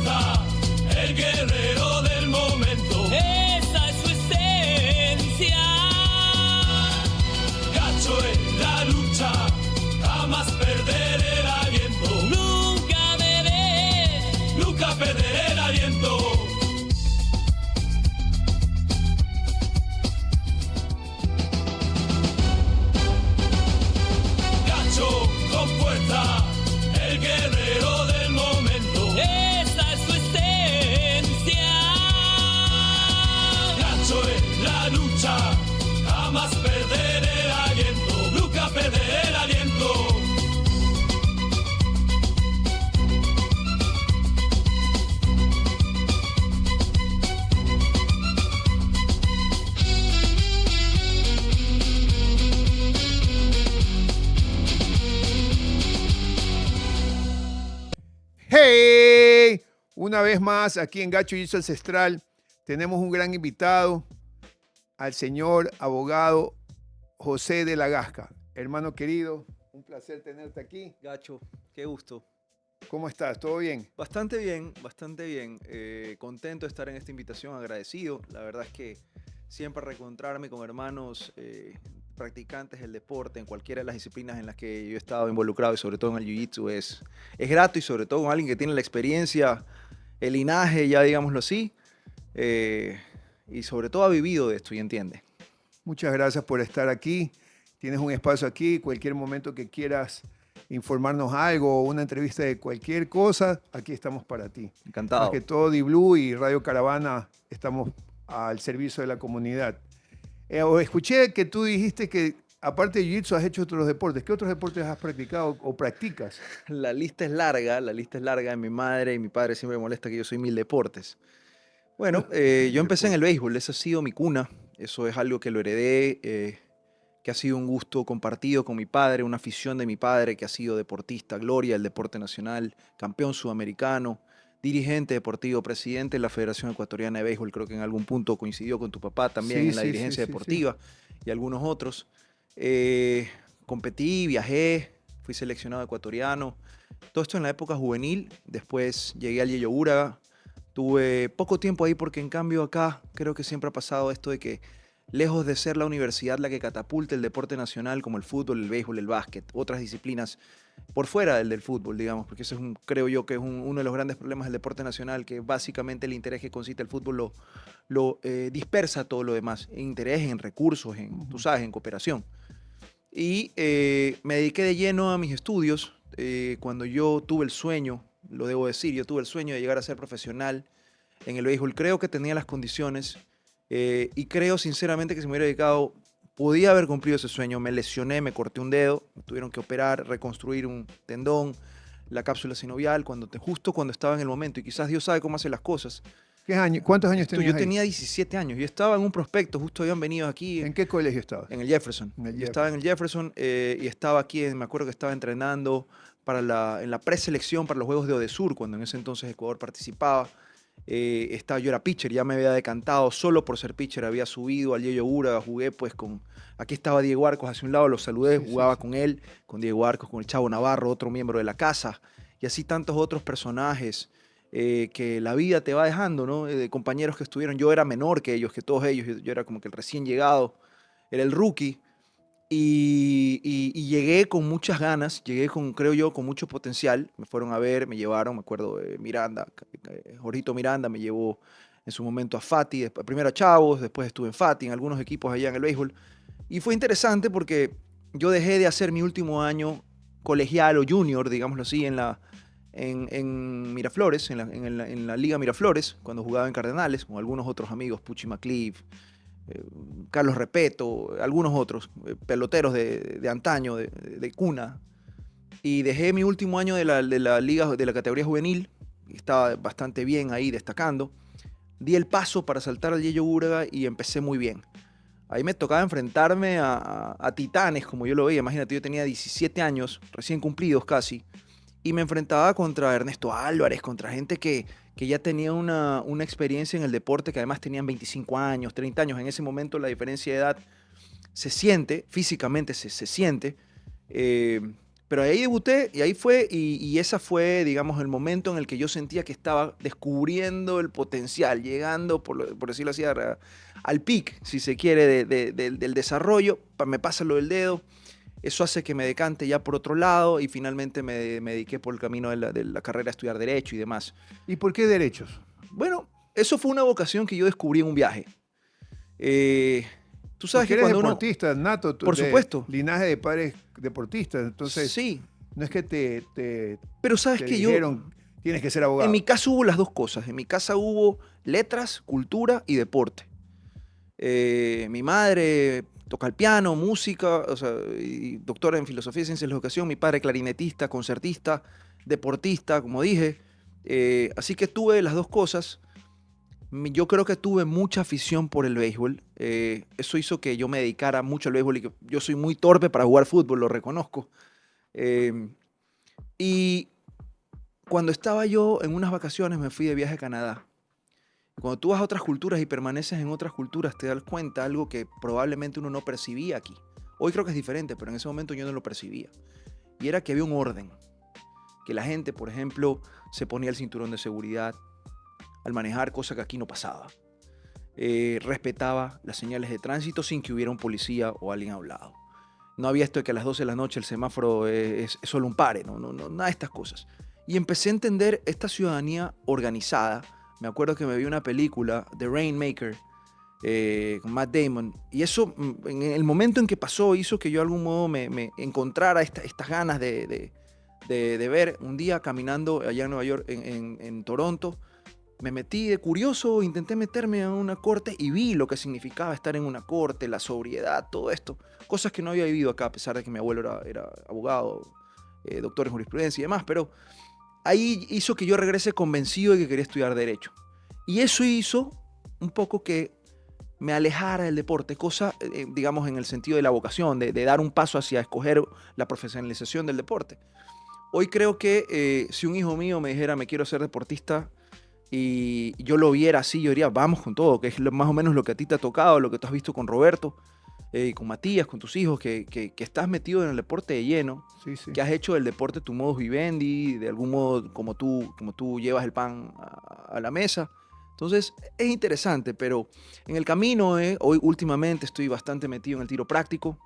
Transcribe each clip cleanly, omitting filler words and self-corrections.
fuerza, el guerrero del momento. Esa es su esencia. Gacho en la lucha, jamás perder el aliento. Nunca perderé el aliento. Gacho con fuerza, el guerrero del momento. Esa es su esencia. Gacho en la lucha, jamás perderé el aliento. Nunca perderé el aliento. ¡Hey! Una vez más, aquí en Gacho Jiu-Jitsu Ancestral, tenemos un gran invitado, al señor abogado José de la Gasca. Hermano querido, un placer tenerte aquí. Gacho, qué gusto. ¿Cómo estás? ¿Todo bien? Bastante bien, bastante bien. Contento de estar en esta invitación, agradecido. La verdad es que siempre reencontrarme con hermanos practicantes del deporte en cualquiera de las disciplinas en las que yo he estado involucrado y sobre todo en el Jiu-Jitsu es grato y sobre todo con alguien que tiene la experiencia, el linaje, ya digámoslo así, y sobre todo ha vivido de esto y entiende. Muchas gracias por estar aquí. Tienes un espacio aquí, cualquier momento que quieras informarnos algo o una entrevista de cualquier cosa, aquí estamos para ti. Encantado. Más que todo, Di-Blue y Radio Caravana estamos al servicio de la comunidad. Escuché que tú dijiste que aparte de Jiu-Jitsu has hecho otros deportes. ¿Qué otros deportes has practicado o practicas? La lista es larga. Mi madre y mi padre siempre me molesta que yo soy 1000 deportes. Bueno, yo empecé en el béisbol, esa ha sido mi cuna. Eso es algo que lo heredé, que ha sido un gusto compartido con mi padre, una afición de mi padre que ha sido deportista, gloria del deporte nacional, campeón sudamericano, dirigente deportivo, presidente de la Federación Ecuatoriana de Béisbol. Creo que en algún punto coincidió con tu papá también Sí, en la sí, dirigencia sí, deportiva y algunos otros. Competí, viajé, fui seleccionado ecuatoriano. Todo esto en la época juvenil. Después llegué al Yeyo Uraga. Tuve poco tiempo ahí porque en cambio acá creo que siempre ha pasado esto de que lejos de ser la universidad la que catapulte el deporte nacional como el fútbol, el béisbol, el básquet, otras disciplinas por fuera del fútbol, digamos, porque eso es creo yo que es uno de los grandes problemas del deporte nacional, que básicamente el interés que consiste el fútbol lo dispersa todo lo demás, en interés, en recursos, tú sabes, en cooperación. Y me dediqué de lleno a mis estudios cuando yo tuve el sueño, lo debo decir, yo tuve el sueño de llegar a ser profesional en el béisbol. Creo que tenía las condiciones y creo sinceramente que si me hubiera dedicado, podía haber cumplido ese sueño. Me lesioné, me corté un dedo, me tuvieron que operar, reconstruir un tendón, la cápsula sinovial, justo cuando estaba en el momento. Y quizás Dios sabe cómo hace las cosas. ¿Cuántos años tenías Yo ahí? tenía 17 años. Yo estaba en un prospecto, justo habían venido aquí. ¿En qué colegio estabas? En el Jefferson. Yo estaba en el Jefferson y estaba aquí, me acuerdo que estaba entrenando en la preselección para los Juegos de Odesur, cuando en ese entonces Ecuador participaba. Yo era pitcher, ya me había decantado solo por ser pitcher, había subido al Yeyo Uraga, jugué pues aquí estaba Diego Arcos hacia un lado, lo saludé, jugaba con él, con Diego Arcos, con el Chavo Navarro, otro miembro de la casa, y así tantos otros personajes que la vida te va dejando, ¿no? De compañeros que estuvieron, yo era menor que ellos, que todos ellos, yo era como que el recién llegado, era el rookie, y llegué con muchas ganas, creo yo, con mucho potencial. Me fueron a ver, me llevaron, me acuerdo de Miranda, Jorgito Miranda me llevó en su momento a Fati, primero a Chavos, después estuve en Fati, en algunos equipos allá en el béisbol. Y fue interesante porque yo dejé de hacer mi último año colegial o junior, digámoslo así, en Miraflores, en la Liga Miraflores, cuando jugaba en Cardenales, con algunos otros amigos, Pucci McCleave, Carlos Repeto, algunos otros peloteros de antaño, de cuna. Y dejé mi último año de la liga, de la categoría juvenil, estaba bastante bien ahí destacando. Di el paso para saltar al Yeyo Uraga y empecé muy bien. Ahí me tocaba enfrentarme a titanes, como yo lo veía. Imagínate, yo tenía 17 años, recién cumplidos casi, y me enfrentaba contra Ernesto Álvarez, contra gente que ya tenía una experiencia en el deporte, que además tenían 25 años, 30 años. En ese momento la diferencia de edad se siente, físicamente se siente, Pero ahí debuté y ahí fue, y esa fue, digamos, el momento en el que yo sentía que estaba descubriendo el potencial, llegando, por decirlo así, al peak, si se quiere, del desarrollo. Me pasa lo del dedo, eso hace que me decante ya por otro lado y finalmente me dediqué por el camino de la carrera a estudiar Derecho y demás. ¿Y por qué derechos? Bueno, eso fue una vocación que yo descubrí en un viaje. Tú sabes Porque que eres cuando uno... deportista nato, Por supuesto. linaje de padres deportistas, entonces Sí, no es que te pero sabes que yo... dijeron tienes que ser abogado. En mi casa hubo las dos cosas. En mi casa hubo letras, cultura y deporte. Mi madre toca el piano, música, o sea, y doctora en filosofía y ciencias de la educación. Mi padre clarinetista, concertista, deportista, como dije. Así que tuve las dos cosas. Yo creo que tuve mucha afición por el béisbol. Eso hizo que yo me dedicara mucho al béisbol y que yo soy muy torpe para jugar fútbol, lo reconozco. Y cuando estaba yo en unas vacaciones me fui de viaje a Canadá. Cuando tú vas a otras culturas y permaneces en otras culturas te das cuenta de algo que probablemente uno no percibía aquí. Hoy creo que es diferente, pero en ese momento yo no lo percibía. Y era que había un orden. Que la gente, por ejemplo, se ponía el cinturón de seguridad al manejar, cosa que aquí no pasaba. Respetaba las señales de tránsito sin que hubiera un policía o alguien a un lado. No había esto de que a las 12 de la noche el semáforo es solo un pare, no, nada de estas cosas. Y empecé a entender esta ciudadanía organizada. Me acuerdo que me vi una película, The Rainmaker, con Matt Damon, y eso, en el momento en que pasó, hizo que yo de algún modo me encontrara estas ganas de ver. Un día caminando allá en Nueva York, en Toronto, me metí de curioso, intenté meterme a una corte y vi lo que significaba estar en una corte, la sobriedad, todo esto. Cosas que no había vivido acá, a pesar de que mi abuelo era abogado, doctor en jurisprudencia y demás, pero ahí hizo que yo regrese convencido de que quería estudiar Derecho. Y eso hizo un poco que me alejara del deporte, cosa, digamos, en el sentido de la vocación, de dar un paso hacia escoger la profesionalización del deporte. Hoy creo que si un hijo mío me dijera, me quiero ser deportista, y yo lo viera así, yo diría, vamos con todo, que es más o menos lo que a ti te ha tocado, lo que tú has visto con Roberto, con Matías, con tus hijos, que estás metido en el deporte de lleno, Sí, sí. que has hecho del deporte tu modus vivendi, de algún modo como tú llevas el pan a la mesa. Entonces, es interesante, pero en el camino, hoy últimamente estoy bastante metido en el tiro práctico.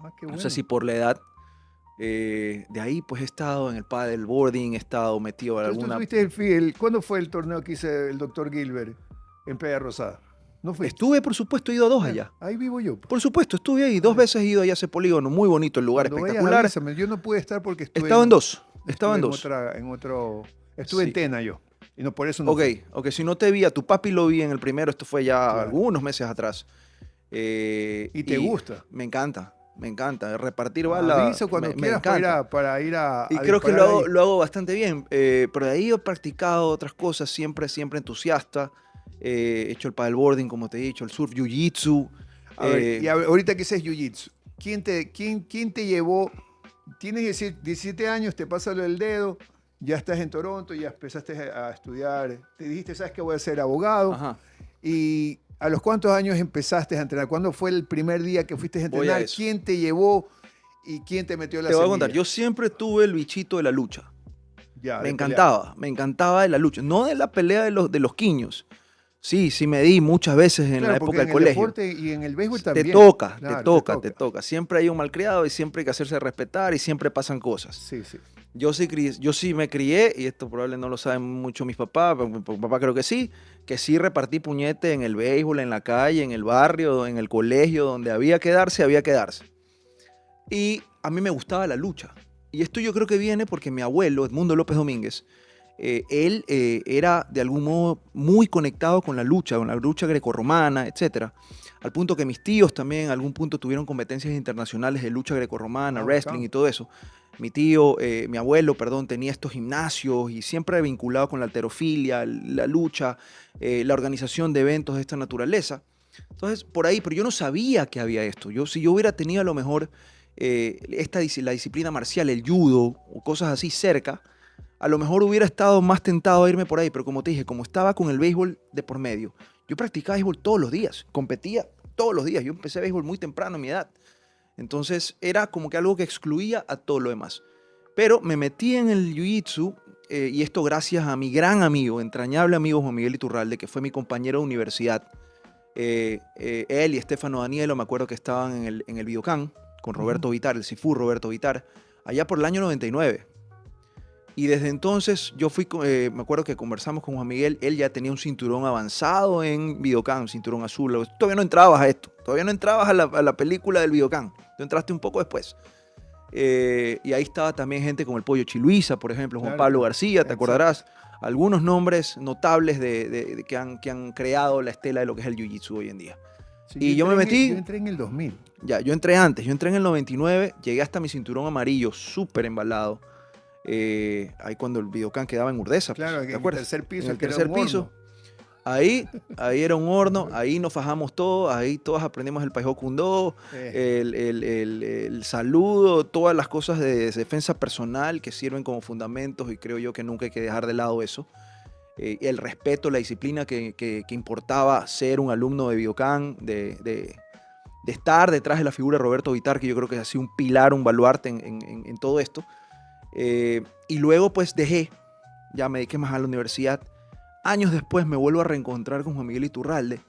Ah, qué No bueno. sé si por la edad. De ahí, pues he estado en el paddleboarding, he estado metido en Entonces, tú alguna... tuviste ¿cuándo fue el torneo que hice el doctor Gilbert en Playa Rosada? ¿No fuiste? Estuve, por supuesto, he ido a dos allá. Ahí vivo yo. Por supuesto, estuve ahí. 2 veces he ido allá a ese polígono. Muy bonito el lugar, Cuando vayas, espectacular. avísame. Yo no pude estar porque estuve Estaba en dos. Estaba en estuve dos. estuve Sí. en Tena yo. Y no, por eso no Ok, fui. ok. Si no te vi, a tu papi lo vi en el primero. Esto fue ya Claro. algunos meses atrás. ¿Y te gusta? Me encanta. Me encanta. Repartir bala. Avisa cuando me quieras encanta. para ir a Y a creo que disparar ahí. lo hago bastante bien. Pero de ahí he practicado otras cosas, siempre entusiasta. He hecho el paddleboarding, como te he dicho, el surf, jiu-jitsu. A ver, y ahorita que ese es jiu-jitsu, ¿quién te llevó? Tienes 17 años, te pasa lo del dedo, ya estás en Toronto, ya empezaste a estudiar, te dijiste, ¿sabes qué? Voy a ser abogado. Ajá. ¿Y a los cuántos años empezaste a entrenar? ¿Cuándo fue el primer día que fuiste a Voy a entrenar? eso. ¿Quién te llevó y quién te metió la Te voy a semilla? contar, yo siempre tuve el bichito de la lucha. Ya, Me de encantaba de la lucha. No de la pelea de los quiños. Sí, me di muchas veces en pelear. la Claro, porque época en del el colegio. deporte y en el béisbol Te también. toca, Claro, te toca. Siempre hay un malcriado y siempre hay que hacerse respetar y siempre pasan cosas. Sí, sí. Yo sí me crié, y esto probablemente no lo saben mucho mis papás, pero mi papá creo que sí repartí puñete en el béisbol, en la calle, en el barrio, en el colegio, donde había que darse, había que darse. Y a mí me gustaba la lucha. Y esto yo creo que viene porque mi abuelo, Edmundo López Domínguez, él era de algún modo muy conectado con la lucha grecorromana, etc. Al punto que mis tíos también en algún punto tuvieron competencias internacionales de lucha grecorromana, Ah, wrestling bacán. y todo eso. Mi abuelo, tenía estos gimnasios y siempre vinculado con la halterofilia, la lucha, la organización de eventos de esta naturaleza. Entonces, por ahí, pero yo no sabía que había esto. Si yo hubiera tenido a lo mejor la disciplina marcial, el judo o cosas así cerca, a lo mejor hubiera estado más tentado a irme por ahí, pero como te dije, como estaba con el béisbol de por medio, yo practicaba béisbol todos los días, competía todos los días. Yo empecé béisbol muy temprano a mi edad. Entonces era como que algo que excluía a todo lo demás. Pero me metí en el jiu-jitsu y esto gracias a mi gran amigo, entrañable amigo Juan Miguel Iturralde, que fue mi compañero de universidad. Él y Estefano Danielo, me acuerdo que estaban en el Videocán con Roberto Vitar, el Cifú Roberto Vitar, allá por el año 99. Y desde entonces yo fui, me acuerdo que conversamos con Juan Miguel, él ya tenía un cinturón avanzado en Videocán, un cinturón azul. Todavía no entrabas a esto, todavía no entrabas a la película del Videocán, tú entraste un poco después. Y ahí estaba también gente como el Pollo Chiluisa, por ejemplo, Juan Claro, Pablo claro. García, te Exacto. acordarás. Algunos nombres notables que han creado la estela de lo que es el Jiu-Jitsu hoy en día. Sí, Y yo me metí, yo entré en el 2000. ya, yo entré antes, yo entré en el 99, llegué hasta mi cinturón amarillo, súper embalado. Ahí cuando el Videocán quedaba en Urdesa, pues, Claro, ¿te en el acuerdas? tercer piso. En el que era tercer un piso. horno. Ahí era un horno, ahí nos fajamos todos, ahí todos aprendimos el Paiho Kundo, el saludo, todas las cosas de defensa personal que sirven como fundamentos y creo yo que nunca hay que dejar de lado eso. El respeto, la disciplina que importaba ser un alumno de Videocán, de estar detrás de la figura de Roberto Vitar, que yo creo que ha sido un pilar, un baluarte en todo esto. Y luego pues ya me dediqué más a la universidad. Años después me vuelvo a reencontrar con Juan Miguel Iturralde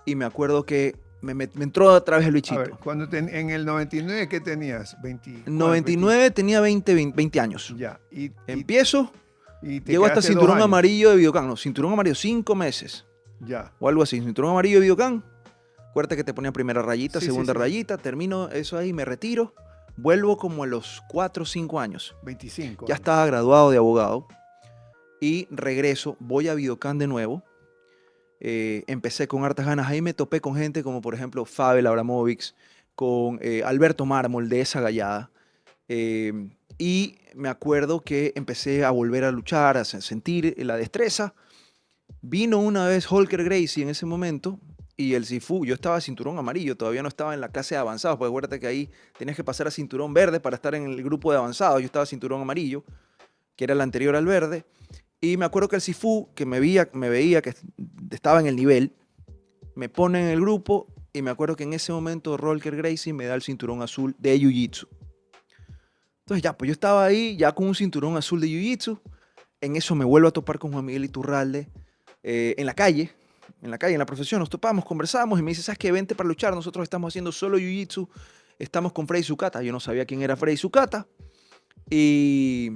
y me acuerdo que me entró otra vez el A bichito. ver, en el 99, ¿qué tenías? 20, En 99 tenía 20 años. Ya. Empiezo, Y te llego hasta quedaste 2 cinturón años. amarillo de Videocán. No, cinturón amarillo 5 meses Ya. o algo así. Cinturón amarillo de Videocán. Acuérdate que te ponía primera rayita, Sí, segunda sí. rayita. Termino eso ahí, me retiro. Vuelvo como a los 4 o 5 años. 25. Ya años. estaba graduado de abogado. Y regreso, voy a Videocán de nuevo. Empecé con hartas ganas. Ahí me topé con gente como, por ejemplo, Fabel Abramovic, con Alberto Mármol de esa gallada. Y me acuerdo que empecé a volver a luchar, a sentir la destreza. Vino una vez Holker Gracie en ese momento y el Sifu. Yo estaba cinturón amarillo, todavía no estaba en la clase de avanzados, porque acuérdate que ahí tenías que pasar a cinturón verde para estar en el grupo de avanzados. Yo estaba cinturón amarillo, que era el anterior al verde. Y me acuerdo que el Sifu, que me veía que estaba en el nivel, me pone en el grupo y me acuerdo que en ese momento Holker Gracie me da el cinturón azul de Jiu-Jitsu. Entonces ya, pues yo estaba ahí ya con un cinturón azul de Jiu-Jitsu. En eso me vuelvo a topar con Juan Miguel Iturralde en la calle, en la profesión. Nos topamos, conversamos y me dice, ¿sabes qué? Vente para luchar. Nosotros estamos haciendo solo Jiu-Jitsu. Estamos con Freddy Sucata. Yo no sabía quién era Freddy Sucata. Y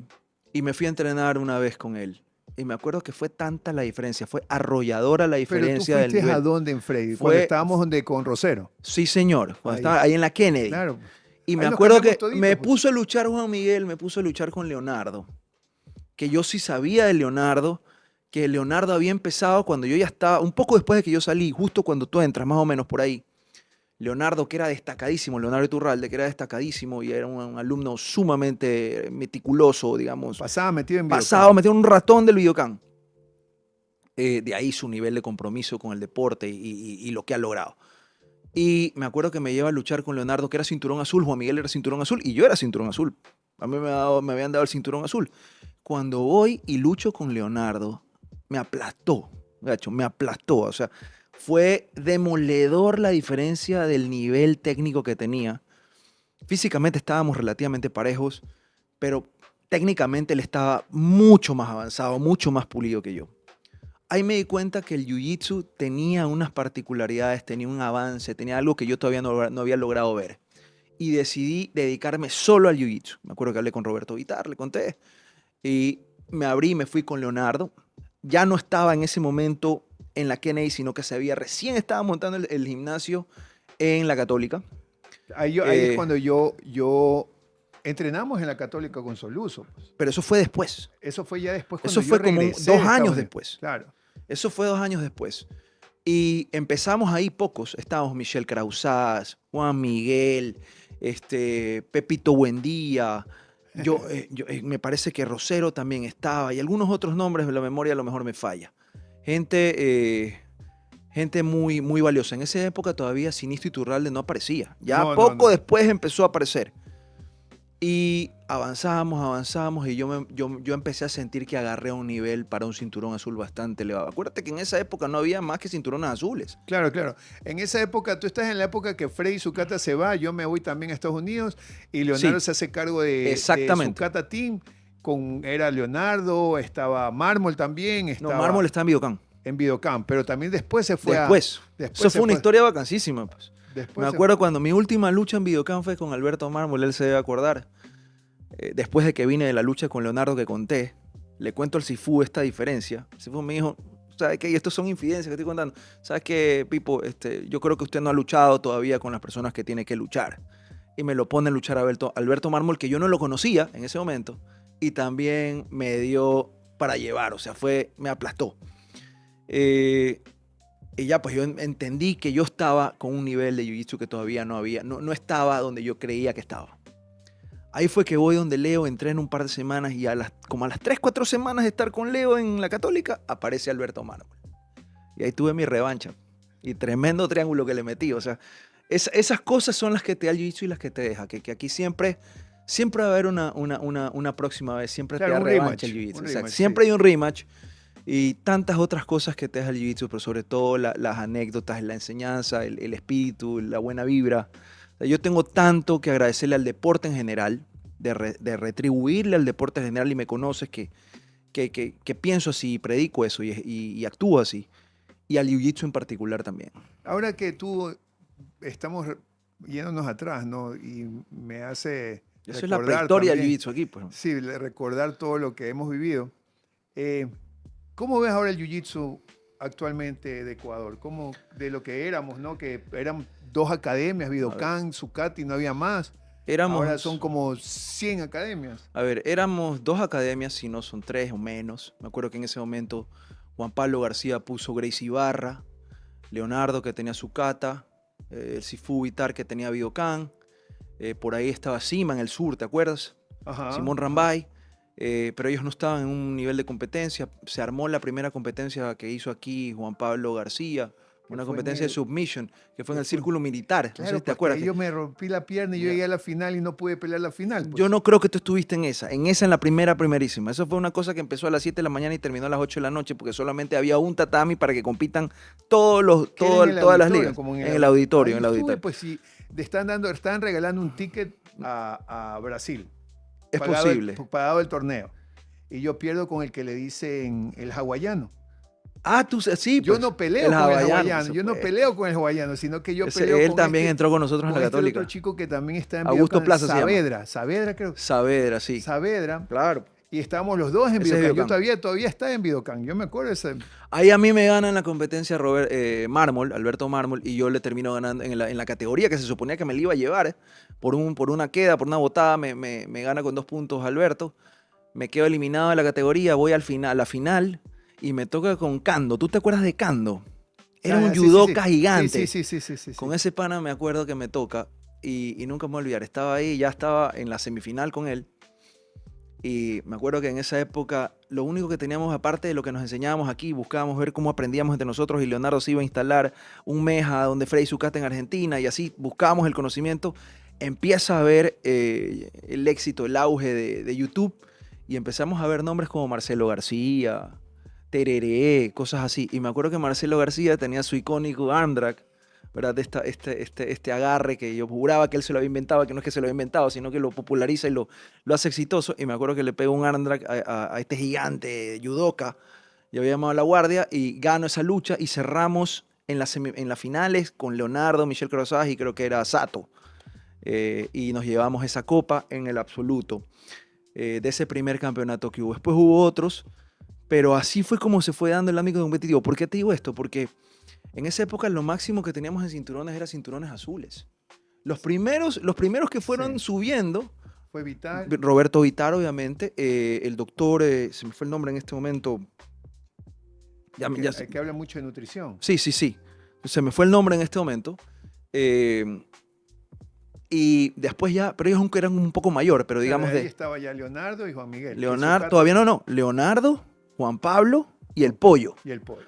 me fui a entrenar una vez con él. Y me acuerdo que fue tanta la diferencia, fue arrolladora la Pero tú diferencia del fuiste nivel. a dónde en Freddy, Fue- cuando estábamos con Rosero. Sí, señor, cuando Ahí. estaba ahí en la Kennedy. Claro. Y me Ahí nos acuerdo que cambiamos toditos, me pues. puso a luchar Juan Miguel, me puso a luchar con Leonardo. Que yo sí sabía de Leonardo, que Leonardo había empezado cuando yo ya estaba, un poco después de que yo salí, justo cuando tú entras, más o menos por ahí. Leonardo, que era destacadísimo, Leonardo Iturralde, que era destacadísimo y era un alumno sumamente meticuloso, digamos. Pasaba metido en Videocán. Pasado, metido en un ratón del Videocán. De ahí su nivel de compromiso con el deporte y lo que ha logrado. Y me acuerdo que me lleva a luchar con Leonardo, que era cinturón azul, Juan Miguel era cinturón azul y yo era cinturón azul. A mí me habían dado el cinturón azul. Cuando voy y lucho con Leonardo, me aplastó, gacho, me aplastó. O sea, fue demoledor la diferencia del nivel técnico que tenía. Físicamente estábamos relativamente parejos, pero técnicamente él estaba mucho más avanzado, mucho más pulido que yo. Ahí me di cuenta que el Jiu-Jitsu tenía unas particularidades, tenía un avance, tenía algo que yo todavía no había logrado ver. Y decidí dedicarme solo al Jiu-Jitsu. Me acuerdo que hablé con Roberto Vitar, le conté. Y me abrí, me fui con Leonardo. Ya no estaba en ese momento en la Kennedy, sino que recién estaba montando el gimnasio en la Católica. Ahí es cuando yo entrenamos en la Católica con Soluso. Pues. Pero eso fue después. Eso fue ya después cuando Eso yo fue como regresé 2 de Estados años Unidos. después. Claro. Eso fue 2 años después. Y empezamos ahí pocos. Estábamos Michel Krausaz, Juan Miguel, Pepito Buendía. Me parece que Rosero también estaba. Y algunos otros nombres, la memoria a lo mejor me falla. Gente muy, muy valiosa. En esa época todavía Sinistro Iturralde no aparecía. Ya No, poco no. después empezó a aparecer. Y avanzamos y yo empecé a sentir que agarré un nivel para un cinturón azul bastante elevado. Acuérdate que en esa época no había más que cinturones azules. Claro, claro. En esa época, tú estás en la época que Freddy Sukata se va, yo me voy también a Estados Unidos y Leonardo Sí, se hace cargo de exactamente. Sukata Team. Era Leonardo, estaba Mármol también, No, estaba Mármol está en Videocam. en Videocam, pero también después se fue Después. después Eso se fue una fue- historia vacancísima. Pues. después Me se- acuerdo cuando mi última lucha en Videocam fue con Alberto Mármol, él se debe acordar. Después de que vine de la lucha con Leonardo que conté, le cuento al Sifu esta diferencia. El Sifu me dijo, ¿sabes qué? Y estos son infidencias que estoy contando. ¿Sabes qué, Pipo? Yo creo que usted no ha luchado todavía con las personas que tiene que luchar. Y me lo pone a luchar a Alberto Mármol, que yo no lo conocía en ese momento, y también me dio para llevar, o sea, me aplastó. Y ya pues yo entendí que yo estaba con un nivel de jiu-jitsu que todavía no estaba donde yo creía que estaba. Ahí fue que voy donde Leo, entré en un par de semanas y como a las 3, 4 semanas de estar con Leo en la Católica, aparece Alberto Mármol. Y ahí tuve mi revancha. Y tremendo triángulo que le metí. O sea, esas cosas son las que te da el jiu-jitsu y las que te deja. Que aquí siempre va a haber una próxima vez. Siempre Claro, te da un revancha rematch, el jiu-jitsu. un Exacto. rematch, Siempre sí. hay un rematch. Y tantas otras cosas que te deja el jiu-jitsu, pero sobre todo las anécdotas, la enseñanza, el espíritu, la buena vibra. O sea, yo tengo tanto que agradecerle al deporte en general, de retribuirle al deporte en general, y me conoces que pienso así, predico eso y actúo así. Y al jiu-jitsu en particular también. Ahora que estamos yéndonos atrás, ¿no? Y me hace Eso es la recordar prehistoria del también, jiu-jitsu aquí. Pues. sí, recordar todo lo que hemos vivido. ¿Cómo ves ahora el jiu-jitsu actualmente de Ecuador? ¿Cómo de lo que éramos, ¿no? Que eran 2 academias, Videocam, Sukati, no había más. Ahora son como 100 academias. A ver, éramos 2 academias, si no son 3 o menos. Me acuerdo que en ese momento Juan Pablo García puso Gracie Ibarra, Leonardo que tenía Sukata, el Sifu Vitar que tenía Videocam, por ahí estaba Sima en el sur, ¿te acuerdas? Ajá. Simón Rambay, pero ellos no estaban en un nivel de competencia. Se armó la primera competencia que hizo aquí Juan Pablo García, una fue en competencia de el- submission, que fue en que el fue- círculo militar. No sé Claro, si te porque acuerdas. yo me rompí la pierna y yo Ya. llegué a la final y no pude pelear la final. Pues. Yo no creo que tú estuviste en esa en la primerísima. Eso fue una cosa que empezó a las 7 de la mañana y terminó a las 8 de la noche, porque solamente había un tatami para que compitan Que era en el todas las auditorio, ligas. como En el auditorio, Ahí en el estuve, auditorio. pues sí, estaban regalando un ticket a Brasil. Es pagado posible. Pagado el torneo. Y yo pierdo con el que le dicen el hawaiano. Tú sí, Yo pues, no peleo el con el hawaiano, hawaiano. por Yo no supuesto. peleo con el hawaiano, sino que yo peleo Él con también entró con nosotros en la Católica. otro chico que también está en Augusto Videocam, Plaza se llama. Saavedra creo. Saavedra, sí. Saavedra. Claro. Y estábamos los dos en Ese es Videocam. Yo Videocam. todavía está en Videocam. Yo me acuerdo de ese. Ahí a mí me gana en la competencia Mármol, Alberto Mármol, y yo le termino ganando en la categoría que se suponía que me le iba a llevar. Por una queda, por una botada, me gana con 2 puntos Alberto. Me quedo eliminado de la categoría, voy a la final y me toca con Kando. ¿Tú te acuerdas de Kando? Era un Sí, judoka sí. gigante. Sí. Con ese pana me acuerdo que me toca y nunca me voy a olvidar. Estaba ahí, ya estaba en la semifinal con él. Y me acuerdo que en esa época lo único que teníamos, aparte de lo que nos enseñábamos aquí, buscábamos ver cómo aprendíamos entre nosotros, y Leonardo se iba a instalar un meja donde Freddy Sukata en Argentina, y así buscábamos el conocimiento. Empieza a ver el éxito, el auge de YouTube, y empezamos a ver nombres como Marcelo García, Tereré, cosas así. Y me acuerdo que Marcelo García tenía su icónico arm drag, ¿verdad? Este agarre que yo juraba que él se lo había inventado, que no es que se lo había inventado, sino que lo populariza y lo hace exitoso. Y me acuerdo que le pegó un arm drag a este gigante judoka. Yo había llamado a la guardia y gano esa lucha y cerramos en las finales con Leonardo, Michel Crozaz y creo que era Sato. Y nos llevamos esa copa en el absoluto de ese primer campeonato que hubo. Después hubo otros, pero así fue como se fue dando el ámbito competitivo. ¿Por qué te digo esto? Porque en esa época lo máximo que teníamos en cinturones eran cinturones azules. Los primeros que fueron subiendo, Fue vital. Roberto Vitar, obviamente, el doctor, se me fue el nombre en este momento. Que habla mucho de nutrición. Sí. Se me fue el nombre en este momento. Y después ya, pero ellos eran un poco mayor, pero digamos Ahí de estaba ya Leonardo y Juan Miguel. Leonardo, todavía no. Leonardo, Juan Pablo y el Pollo. Y el pollo.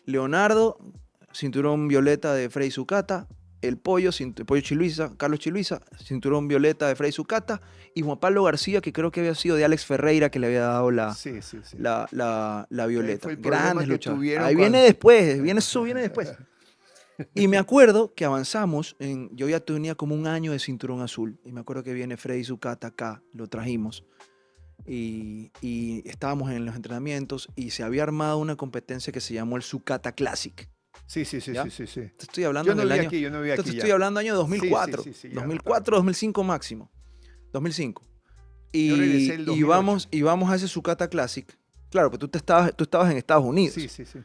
Leonardo, cinturón violeta de Freddy Sukata. el Pollo Chiluisa, Carlos Chiluisa, cinturón violeta de Freddy Sucata, y Juan Pablo García, que creo que había sido de Alex Ferreira, que le había dado Sí, sí, sí. la violeta. Fue el problema Grandes que luchas. tuvieron Ahí cuando- viene después, eso viene después. Y me acuerdo que avanzamos, yo ya tenía como un año de cinturón azul, y me acuerdo que viene Freddy Sucata acá, lo trajimos, y estábamos en los entrenamientos, y se había armado una competencia que se llamó el Sucata Classic. Sí, sí, sí, ¿Ya? sí, sí, sí. Te estoy hablando Yo en no el vi año... aquí, yo no vi Te aquí estoy ya. hablando año 2004. Sí, sí, sí, ya, 2004, 2005 máximo. 2005. Yo regresé el Y 2008. vamos a ese Sucata Classic. Claro, pues tú estabas en Estados Unidos. Sí, sí, sí.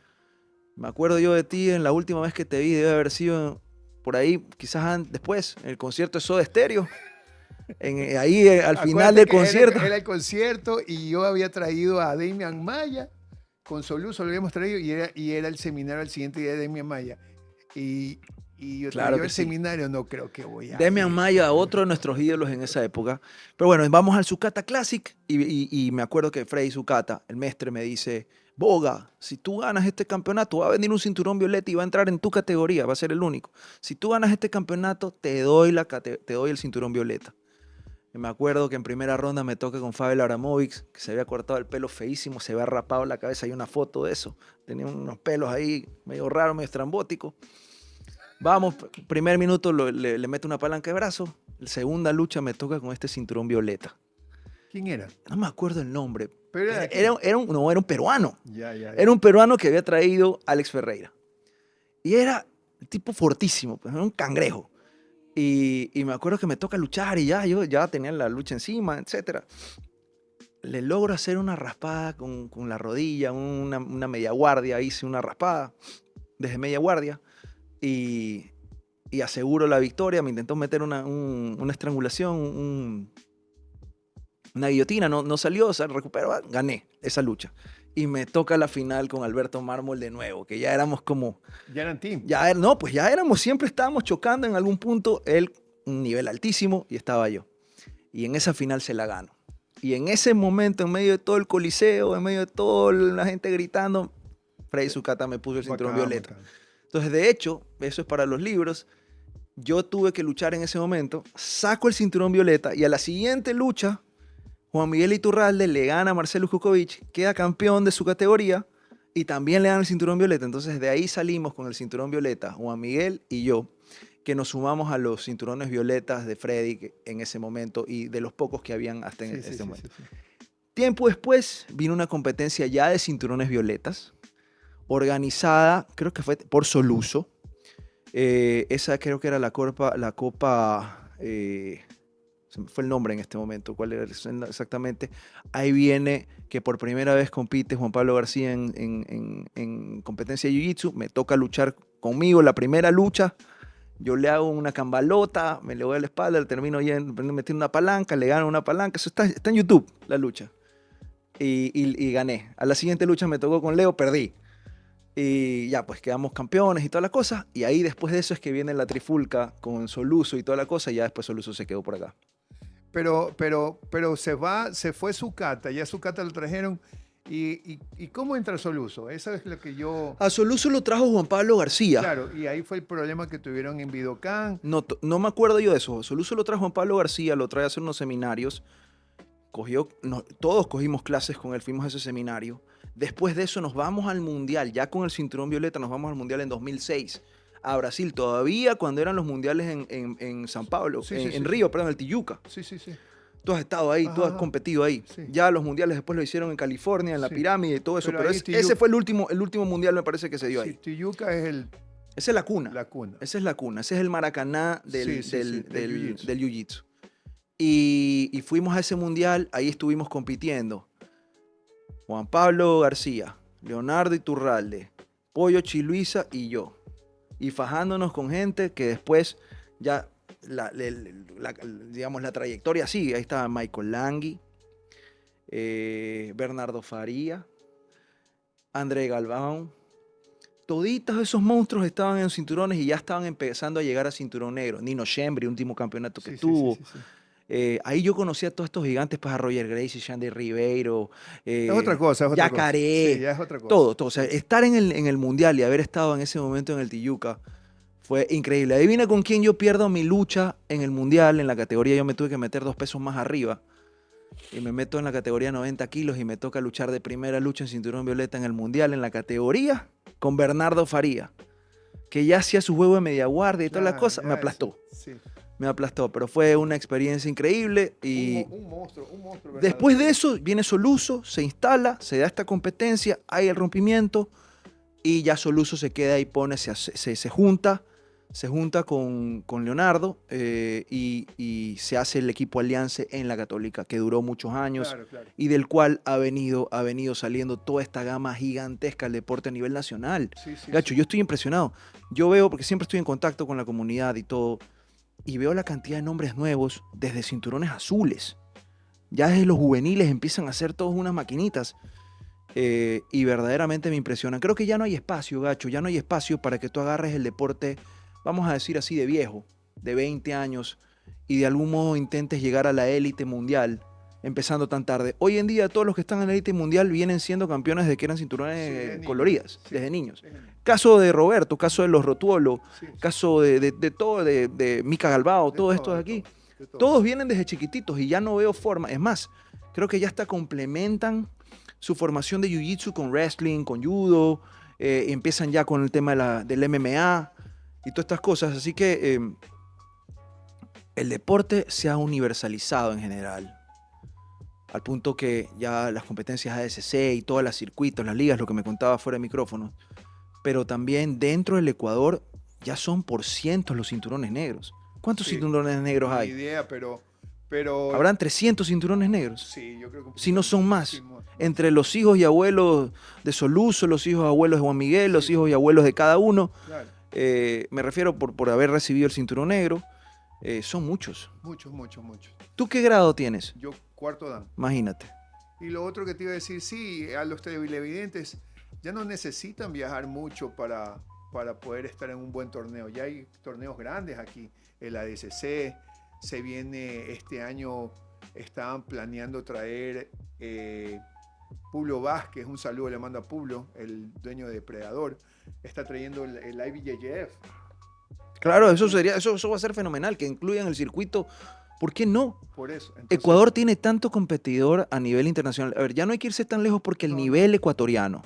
Me acuerdo yo de ti en la última vez que te vi, debe haber sido por ahí, quizás después, en el concierto de Soda Stereo. Ahí al final Acuérdate del que concierto. Era el concierto y yo había traído a Damian Maya, con Soluso lo habíamos traído y era el seminario al siguiente día de Damian Maya. Y yo, Claro yo que el sí. seminario no creo que voy a Damian ir. Maya, otro de nuestros ídolos en esa época. Pero bueno, vamos al Sucata Classic y me acuerdo que Freddy Sucata, el mestre, me dice, Boga, si tú ganas este campeonato, va a venir un cinturón violeta y va a entrar en tu categoría, va a ser el único. Si tú ganas este campeonato, te doy el cinturón violeta. Y me acuerdo que en primera ronda me toca con Fabio Abramovic, que se había cortado el pelo feísimo, se había rapado la cabeza, hay una foto de eso. Tenía unos pelos ahí medio raros, medio estrambóticos. Vamos, primer minuto le meto una palanca de brazo. La segunda lucha me toca con este cinturón violeta. ¿Quién era? No me acuerdo el nombre. Pero era aquí. Era un peruano. Ya. Era un peruano que había traído Alex Ferreira. Y era un tipo fortísimo, pues, era un cangrejo. Y me acuerdo que me toca luchar y yo ya tenía la lucha encima, etc. Le logro hacer una raspada con la rodilla, una media guardia, hice una raspada desde media guardia. Y aseguro la victoria. Me intentó meter una estrangulación, una guillotina, no salió, o sea, recuperó, gané esa lucha. Y me toca la final con Alberto Mármol de nuevo, que ya éramos como... Ya eran team. pues ya éramos, siempre estábamos chocando en algún punto, él un nivel altísimo y estaba yo. Y en esa final se la gano. Y en ese momento, en medio de todo el coliseo, en medio de toda la gente gritando, Freddy Sucata me puso el cinturón Bacán, violeta. bacán. Entonces, de hecho, eso es para los libros. Yo tuve que luchar en ese momento, saco el cinturón violeta y a la siguiente lucha, Juan Miguel Iturralde le gana a Marcelo Kukovic, queda campeón de su categoría y también le dan el cinturón violeta. Entonces, de ahí salimos con el cinturón violeta, Juan Miguel y yo, que nos sumamos a los cinturones violetas de Freddy en ese momento y de los pocos que habían hasta en ese momento. Sí. Tiempo después vino una competencia ya de cinturones violetas, organizada, creo que fue por Soluso. Esa creo que era la Copa se me fue el nombre en este momento, ¿cuál era exactamente? Ahí viene que por primera vez compite Juan Pablo García en competencia de Jiu-Jitsu. Me toca luchar conmigo la primera lucha. Yo le hago una cambalota, me le voy a la espalda, le termino metiendo una palanca, le gano una palanca. Eso está en YouTube, la lucha. Y gané. A la siguiente lucha me tocó con Leo, perdí. Y ya, pues quedamos campeones y toda la cosa. Y ahí después de eso es que viene la trifulca con Soluso y toda la cosa. Y ya después Soluso se quedó por acá. Pero se fue Sucata, ya Sucata lo trajeron. ¿Y cómo entra Soluso? Eso es lo que yo... A Soluso lo trajo Juan Pablo García. Claro, y ahí fue el problema que tuvieron en Vidocán. No me acuerdo yo de eso. Soluso lo trajo Juan Pablo García, lo trae a hacer unos seminarios. Todos cogimos clases con él, fuimos a ese seminario. Después de eso nos vamos al Mundial, ya con el cinturón violeta nos vamos al Mundial en 2006. A Brasil, todavía cuando eran los mundiales en San Pablo, Sí, en sí. Río, perdón, el Tijuca. Sí. Tú has estado ahí, tú has Ajá. competido ahí. Sí. Ya los mundiales después lo hicieron en California, en la Sí. pirámide y todo eso. Pero Pero ahí ese fue el último mundial, me parece que se dio Sí, ahí. Tijuca es Esa es la cuna. la cuna. Esa es la cuna. Ese es el Maracaná del del jiu-jitsu. jiu-jitsu. Y fuimos a ese mundial, ahí estuvimos compitiendo. Juan Pablo García, Leonardo Iturralde, Pollo Chiluisa y yo. Y fajándonos con gente que después ya, digamos, la trayectoria sigue. Ahí estaba Michael Langui, Bernardo Faría, André Galván. Toditos esos monstruos estaban en cinturones y ya estaban empezando a llegar a cinturón negro. Nino Schembri, último campeonato que tuvo. Sí. Ahí yo conocí a todos estos gigantes, pues a Roger Gracie, Shandy Ribeiro, Es otra cosa, es otra Yacaré, cosa. Sí, ya es otra cosa. todo. O sea, estar en el Mundial y haber estado en ese momento en el Tijuca Fue increíble. Adivina con quién yo pierdo mi lucha en el mundial. En la categoría yo me tuve que meter 2 pesos más arriba. Y me meto en la categoría 90 kilos y me toca luchar de primera lucha en cinturón violeta en el mundial en la categoría con Bernardo Faría, que ya hacía su juego de media guardia y todas las cosas. Me aplastó. Sí. Me aplastó, pero fue una experiencia increíble. Y Un monstruo. Bernardo. después de eso viene Soluso, se instala, se da esta competencia, hay el rompimiento y ya Soluso se queda y se junta con Leonardo y se hace el equipo Alianza en la Católica, que duró muchos años Claro. y del cual ha venido saliendo toda esta gama gigantesca del deporte a nivel nacional. Sí, Gacho, yo estoy impresionado. Yo veo, porque siempre estoy en contacto con la comunidad y todo, y veo la cantidad de nombres nuevos desde cinturones azules. Ya desde los juveniles empiezan a hacer todos unas maquinitas y verdaderamente me impresionan. Creo que ya no hay espacio, Gacho, ya no hay espacio para que tú agarres el deporte, vamos a decir así, de viejo, de 20 años, y de algún modo intentes llegar a la élite mundial empezando tan tarde. Hoy en día todos los que están en la élite mundial vienen siendo campeones de que eran cinturones coloridas, desde niños. Caso de Roberto, caso de los Rotuolo, caso de todo, de Mica Galbao, todos estos de aquí. Todos vienen desde chiquititos y ya no veo forma. Es más, creo que ya hasta complementan su formación de jiu-jitsu con wrestling, con judo, empiezan ya con el tema del MMA y todas estas cosas. Así que el deporte se ha universalizado en general, al punto que ya las competencias ADCC y todos los circuitos, las ligas, lo que me contaba fuera de micrófono, pero también dentro del Ecuador ya son por cientos los cinturones negros. ¿Cuántos cinturones negros No hay? hay idea, pero Habrán 300 cinturones negros. Sí, yo creo que Si no son más. Entre los hijos y abuelos de Soluso, los hijos y abuelos de Juan Miguel, los hijos y abuelos de cada uno. Claro. Me refiero por haber recibido el cinturón negro. Son muchos. Muchos. ¿Tú qué grado tienes? Yo cuarto dan. Imagínate. Y lo otro que te iba a decir, sí, a los televidentes ya no necesitan viajar mucho para poder estar en un buen torneo. Ya hay torneos grandes aquí. El ADCC, se viene este año, estaban planeando traer Pablo Vázquez, un saludo le mando a Pablo, el dueño de Depredador, está trayendo el IBJJF. Claro, eso va a ser fenomenal, que incluyan el circuito. ¿Por qué no? Por eso. Entonces, Ecuador tiene tanto competidor a nivel internacional. A ver, ya no hay que irse tan lejos porque el nivel ecuatoriano,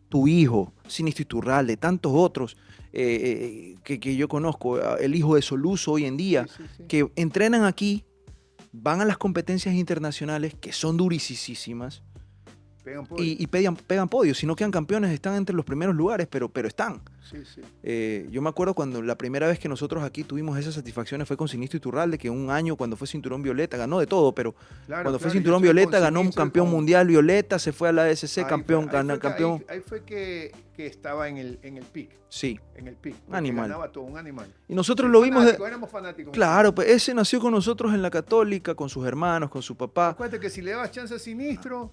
tu hijo, Sinistro Iturralde, tantos otros que yo conozco, el hijo de Soluso hoy en día, que entrenan aquí, van a las competencias internacionales que son durisísimas pegan podio. y pegan podios. Si no quedan campeones, están entre los primeros lugares, pero están. Sí. Yo me acuerdo cuando la primera vez que nosotros aquí tuvimos esas satisfacciones fue con Sinistro Iturralde, que un año cuando fue cinturón violeta, ganó de todo, pero cuando fue cinturón violeta ganó un campeón mundial violeta, se fue a la ADCC, campeón. Ahí fue que estaba en el pic. Sí. En el pic. Animal. Ganaba todo, un animal. Y nosotros lo vimos. Éramos fanáticos. Claro, pues ese nació con nosotros en la Católica, con sus hermanos, con su papá. Acuérdate que si le dabas chance a Sinistro,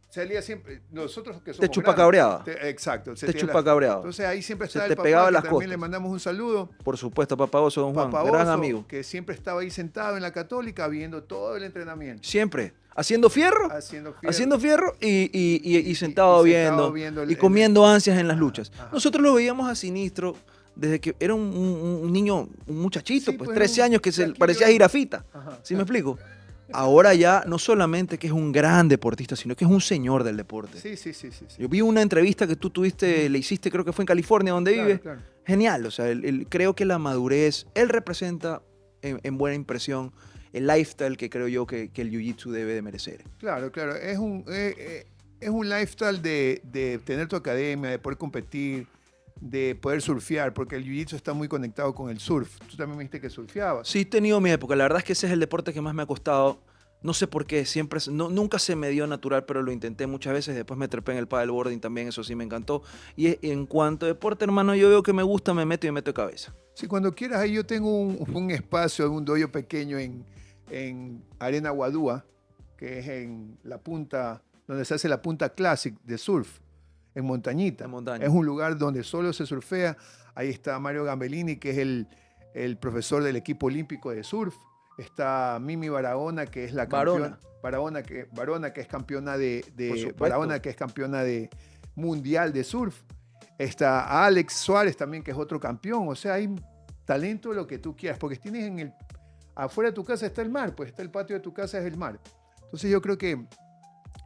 salía siempre. Nosotros que somos Te chupacabreaba. Exacto. Te chupacabreaba. Entonces ahí siempre Se estaba te el papá, pegaba que las también costas. le mandamos un saludo. Por supuesto, Papá Oso, don Juan, Papá gran Oso, amigo. que siempre estaba ahí sentado en la Católica viendo todo el entrenamiento. Siempre. Haciendo fierro. Haciendo fierro. Y sentado viendo. Y comiendo ansias en las luchas. Ajá. Nosotros lo veíamos a Sinistro desde que era un niño, un muchachito, Sí, pues pues, 13 años que se tranquilo. parecía jirafita. Ajá. ¿Sí me explico? Ahora ya no solamente que es un gran deportista, sino que es un señor del deporte. Sí. Yo vi una entrevista que tú le hiciste, creo que fue en California, donde vive. Claro. Genial, o sea, creo que la madurez, él representa en buena impresión el lifestyle que creo yo que el jiu-jitsu debe de merecer. Claro. Es un lifestyle de tener tu academia, de poder competir, de poder surfear, porque el jiu-jitsu está muy conectado con el surf. Tú también me dijiste que surfeabas. Sí, he tenido mi época. La verdad es que ese es el deporte que más me ha costado. No sé por qué, nunca se me dio natural, pero lo intenté muchas veces. Después me trepé en el paddleboarding también, eso sí me encantó. Y en cuanto a deporte, hermano, yo veo que me gusta, me meto de cabeza. Sí, cuando quieras, ahí yo tengo un espacio, un dojo pequeño en Arena Guadúa, que es en la punta, donde se hace la punta classic de surf, en Montañita. En montaña. Es un lugar donde solo se surfea. Ahí está Mario Gambellini, que es el profesor del equipo olímpico de surf. Está Mimi Barahona, que es la campeona. Barahona, que es campeona Barahona, que es campeona de mundial de surf. Está Alex Suárez también, que es otro campeón. O sea, hay talento, lo que tú quieras, porque tienes afuera de tu casa está el mar, pues está el patio de tu casa es el mar. Entonces yo creo que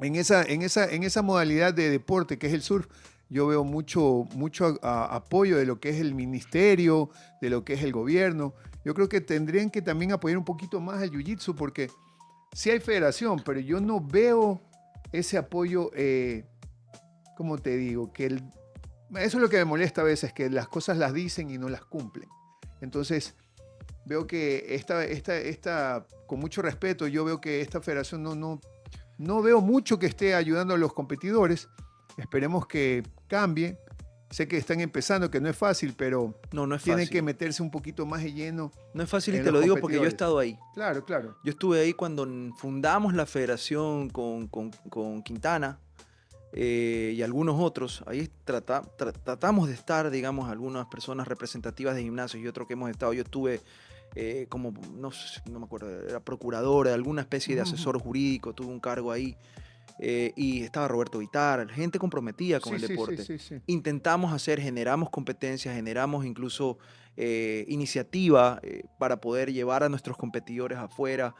en esa modalidad de deporte que es el surf, yo veo mucho apoyo de lo que es el ministerio, de lo que es el gobierno. Yo creo que tendrían que también apoyar un poquito más el jiu-jitsu porque sí hay federación, pero yo no veo ese apoyo, como te digo, eso es lo que me molesta a veces, que las cosas las dicen y no las cumplen. Entonces, veo que con mucho respeto, yo veo que esta federación no veo mucho que esté ayudando a los competidores. Esperemos que cambie. Sé que están empezando, que no es fácil, pero No, no es tienen fácil. que meterse un poquito más de lleno. No es fácil y en te los lo digo porque yo he competidores. estado ahí. Claro, claro. Yo estuve ahí cuando fundamos la federación con Quintana y algunos otros. Ahí tratamos de estar, digamos, algunas personas representativas de gimnasios y otro que hemos estado. Yo estuve como, no me acuerdo, era procurador de alguna especie de asesor jurídico, tuve un cargo ahí. Y estaba Roberto Vitar, gente comprometida con el deporte. Sí. Generamos competencias, generamos incluso iniciativa para poder llevar a nuestros competidores afuera,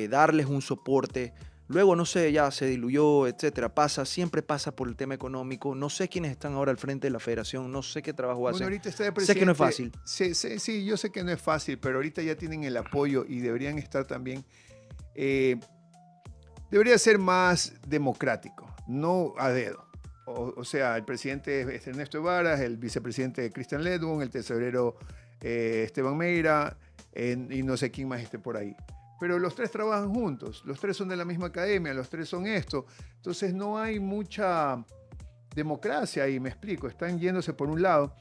darles un soporte. Luego, no sé, ya se diluyó, etcétera. Siempre pasa por el tema económico. No sé quiénes están ahora al frente de la federación, no sé qué trabajo Bueno, hacen. ahorita está de Sé que no es presidente. fácil. Sí, yo sé que no es fácil, pero ahorita ya tienen el apoyo y deberían estar también. Debería ser más democrático, no a dedo. O sea, el presidente es Ernesto Ibarra, el vicepresidente Cristian Ledwon, el tesorero Esteban Meira, y no sé quién más esté por ahí. Pero los tres trabajan juntos, los tres son de la misma academia, los tres son esto. Entonces no hay mucha democracia ahí, me explico, están yéndose por un lado.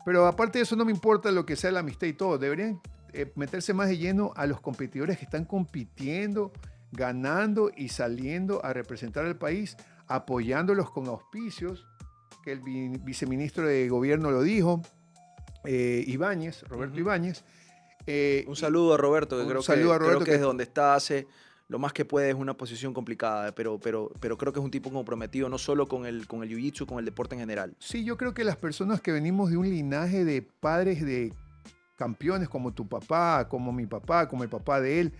Pero aparte de eso no me importa lo que sea la amistad y todo, deberían meterse más de lleno a los competidores que están compitiendo, ganando y saliendo a representar al país, apoyándolos con auspicios, que el viceministro de gobierno lo dijo, Ibáñez, Roberto Ibáñez. Un saludo a Roberto, que creo que que es donde está, hace lo más que puede, es una posición complicada, pero creo que es un tipo comprometido no solo con el jiu-jitsu, con el deporte en general. Sí, yo creo que las personas que venimos de un linaje de padres de campeones como tu papá, como mi papá, como el papá de él,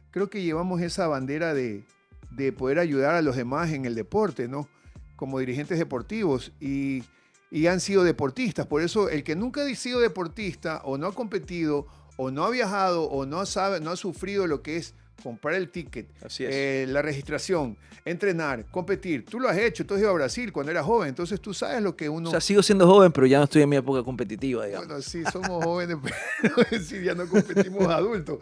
creo que llevamos esa bandera de poder ayudar a los demás en el deporte, ¿no? Como dirigentes deportivos y han sido deportistas. Por eso el que nunca ha sido deportista o no ha competido o no ha viajado o no ha sufrido lo que es comprar el ticket, Así es. la registración, entrenar, competir. Tú lo has hecho, tú has ido a Brasil cuando eras joven, entonces tú sabes lo que uno... O sea, sigo siendo joven, pero ya no estoy en mi época competitiva, digamos. Bueno, sí, somos jóvenes, pero sí, ya no competimos adultos.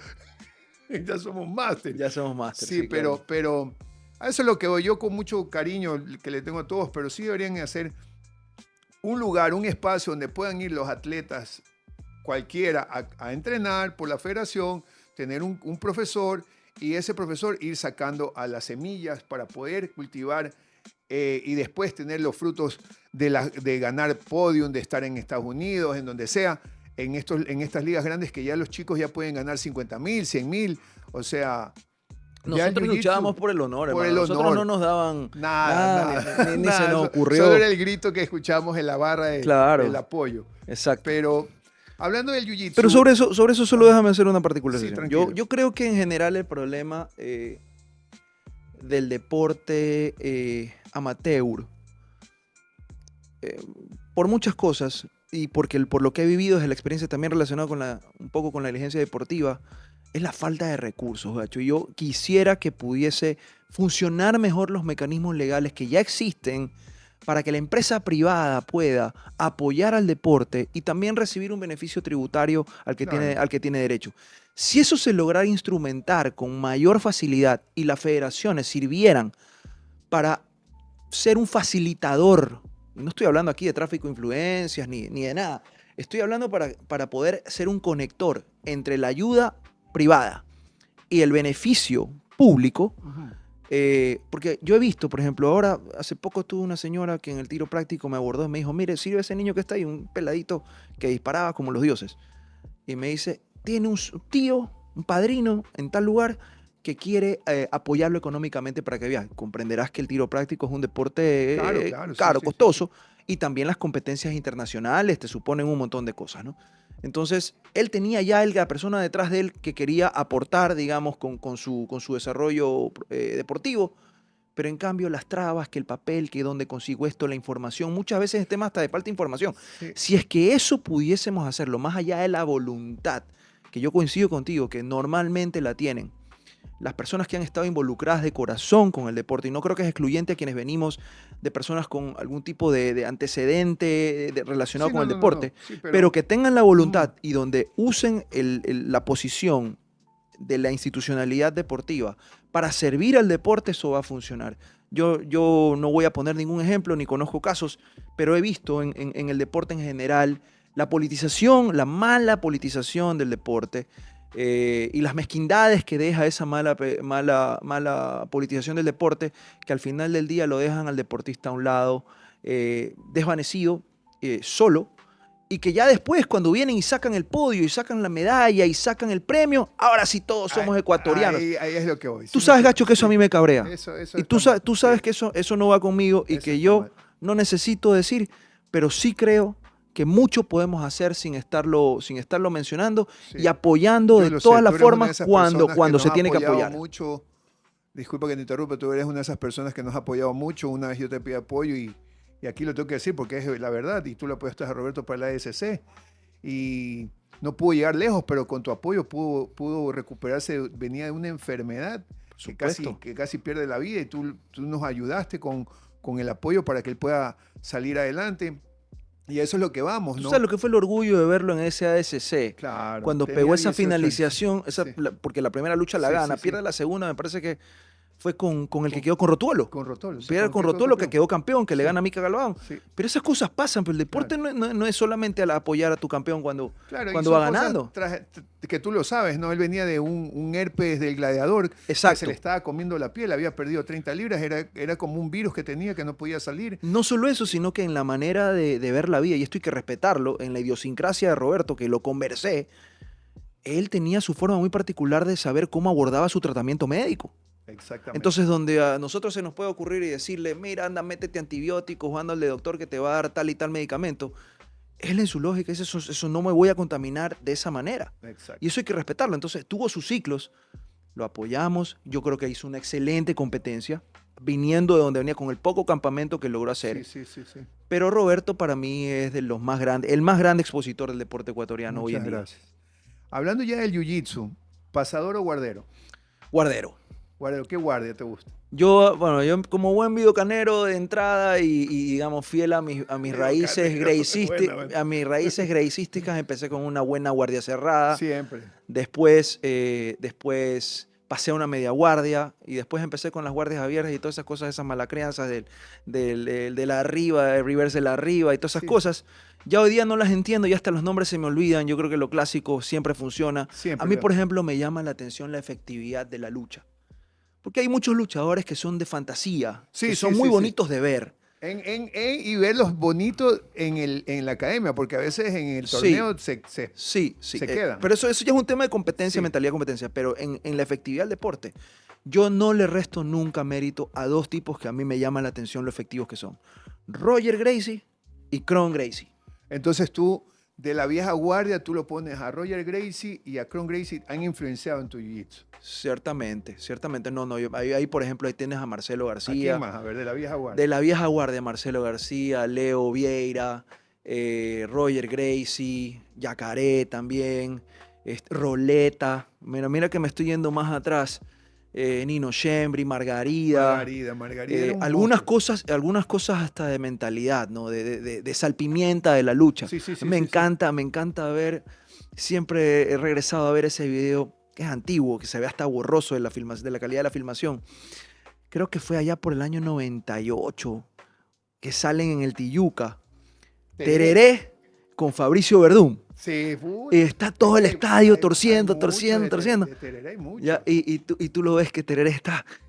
Ya somos máster. Ya somos máster. Sí, pero a eso es lo que voy yo con mucho cariño que le tengo a todos, pero sí deberían hacer un lugar, un espacio donde puedan ir los atletas cualquiera a entrenar por la federación, tener un profesor y ese profesor ir sacando a las semillas para poder cultivar y después tener los frutos de ganar podium, de estar en Estados Unidos, en donde sea. En estas ligas grandes que ya los chicos ya pueden ganar 50,000, 100,000, o sea... Nosotros luchábamos por el honor, por hermano. el Nosotros honor. no nos daban Nada. ni se nos ocurrió. Solo era el grito que escuchamos en la barra del apoyo. Exacto. Pero hablando del jiu-jitsu... Pero sobre eso solo déjame hacer una particularización. Sí, tranquilo. Yo creo que en general el problema del deporte amateur, por muchas cosas, y por lo que he vivido desde la experiencia también relacionada un poco con la diligencia deportiva, es la falta de recursos, gacho. Y yo quisiera que pudiese funcionar mejor los mecanismos legales que ya existen para que la empresa privada pueda apoyar al deporte y también recibir un beneficio tributario al que tiene derecho. Si eso se lograra instrumentar con mayor facilidad y las federaciones sirvieran para ser un facilitador, no estoy hablando aquí de tráfico de influencias ni de nada, estoy hablando para poder ser un conector entre la ayuda privada y el beneficio público. Porque yo he visto, por ejemplo, ahora hace poco tuve una señora que en el tiro práctico me abordó y me dijo, mire, sirve ese niño que está ahí, un peladito que disparaba como los dioses. Y me dice, tiene un tío, un padrino en tal lugar que quiere apoyarlo económicamente para que viaje. Comprenderás que el tiro práctico es un deporte caro, costoso, y también las competencias internacionales te suponen un montón de cosas, ¿no? Entonces, él tenía ya la persona detrás de él que quería aportar, digamos, con su desarrollo deportivo, pero en cambio las trabas, que el papel, que dónde consigo esto, la información, muchas veces es tema hasta de falta de información. Sí. Si es que eso pudiésemos hacerlo, más allá de la voluntad, que yo coincido contigo, que normalmente la tienen las personas que han estado involucradas de corazón con el deporte, y no creo que es excluyente a quienes venimos de personas con algún tipo de antecedente relacionado Sí, con no, el no, no, deporte, no. Sí, pero que tengan la voluntad y donde usen la posición de la institucionalidad deportiva para servir al deporte, eso va a funcionar. Yo no voy a poner ningún ejemplo ni conozco casos, pero he visto en el deporte en general la politización, la mala politización del deporte y las mezquindades que deja esa mala politización del deporte, que al final del día lo dejan al deportista a un lado, desvanecido, solo, y que ya después, cuando vienen y sacan el podio, y sacan la medalla, y sacan el premio, ahora sí todos somos ecuatorianos. Ahí es lo que voy. Tú Sí, sabes, sí, Gacho, que eso a mí me cabrea. Eso Y está tú mal, sabes sí. que eso no va conmigo y Eso que está yo mal. no necesito decir, pero sí creo que mucho podemos hacer sin estarlo mencionando Sí. y apoyando Yo de lo sé, todas tú las eres una de formas esas cuando personas nos se ha tiene que apoyado apoyar. mucho. Disculpa que te interrumpa, tú eres una de esas personas que nos ha apoyado mucho. Una vez yo te pedí apoyo y aquí lo tengo que decir porque es la verdad. Y tú le apoyaste a Roberto para la ASC. Y no pudo llegar lejos, pero con tu apoyo pudo recuperarse. Venía de una enfermedad Supuesto. que casi pierde la vida y tú nos ayudaste con el apoyo para que él pueda salir adelante. Y eso es lo que vamos, ¿Tú ¿no? sabes lo que fue el orgullo de verlo en ese ASC? Claro. Cuando tenía pegó esa 18 años. finalización, Sí. porque la primera lucha la Sí, gana, sí, sí. pierde la segunda, me parece que fue con el que Con- quedó con Rotuolo. Con Rotolo. sí, Pierde con quedó Rotolo, que campeón. quedó campeón, que le Sí. gana a Mika Galván. Sí. Pero esas cosas pasan, pero el deporte no es solamente apoyar a tu campeón cuando Claro, y va son cosas ganando. que tú lo sabes, ¿no? Él venía de un herpes del gladiador que se Exacto. le estaba comiendo la piel, había perdido 30 libras, era como un virus que tenía que no podía salir. No solo eso, sino que en la manera de ver la vida, y esto hay que respetarlo, en la idiosincrasia de Roberto, que lo conversé, él tenía su forma muy particular de saber cómo abordaba su tratamiento médico. Exactamente. Entonces, donde a nosotros se nos puede ocurrir y decirle, mira, anda, métete antibióticos, o ándale, doctor, que te va a dar tal y tal medicamento, él en su lógica dice, eso no me voy a contaminar de esa manera. Exacto. Y eso hay que respetarlo. Entonces, tuvo sus ciclos, lo apoyamos, yo creo que hizo una excelente competencia, viniendo de donde venía con el poco campamento que logró hacer. Sí. Pero Roberto para mí es de los más grandes, el más grande expositor del deporte ecuatoriano hoy Muchas en día. gracias. Hablando ya del jiu-jitsu, ¿pasador o guardero? Guardero. Guardero, ¿qué guardia te gusta? Yo como buen videocanero de entrada y digamos fiel a mis raíces Videocanero, buena. a mis raíces greisísticas, empecé con una buena guardia cerrada. Siempre. Después pasé a una media guardia y después empecé con las guardias abiertas y todas esas cosas, esas malacrianzas de la arriba, de reverse de la arriba y todas esas Sí. cosas. Ya hoy día no las entiendo, ya hasta los nombres se me olvidan. Yo creo que lo clásico siempre funciona. Siempre. A mí, por ejemplo, me llama la atención la efectividad de la lucha. Porque hay muchos luchadores que son de fantasía, Sí, que sí, son muy sí, bonitos de ver. Y verlos bonitos en la academia, porque a veces en el Sí. torneo Sí. Se quedan. Pero eso ya es un tema de competencia, Sí. mentalidad de competencia. Pero en la efectividad del deporte, yo no le resto nunca mérito a dos tipos que a mí me llaman la atención lo efectivos que son. Roger Gracie y Kron Gracie. Entonces tú, de la vieja guardia, tú lo pones a Roger Gracie y a Kron Gracie, han influenciado en tu jiu-jitsu. Ciertamente. No. Ahí, por ejemplo, ahí tienes a Marcelo ¿A García. quién más? A ver, de la vieja guardia. De la vieja guardia, Marcelo García, Leo Vieira, Roger Gracie, Yacaré también, Roleta. Mira que me estoy yendo más atrás. Nino Shembri, Margarida. Margarida era un Algunas monstruo. cosas hasta de mentalidad, ¿no? De salpimienta de la lucha. Sí, sí, sí, me sí, encanta ver. Siempre he regresado a ver ese video que es antiguo, que se ve hasta borroso de la calidad de la filmación. Creo que fue allá por el año 98 que salen en el Tiyuca. Tereré con Fabricio Verdún. Sí, Y está todo el estadio hay torciendo. mucho de Tereré, hay mucho. Ya, y tú lo ves que Tereré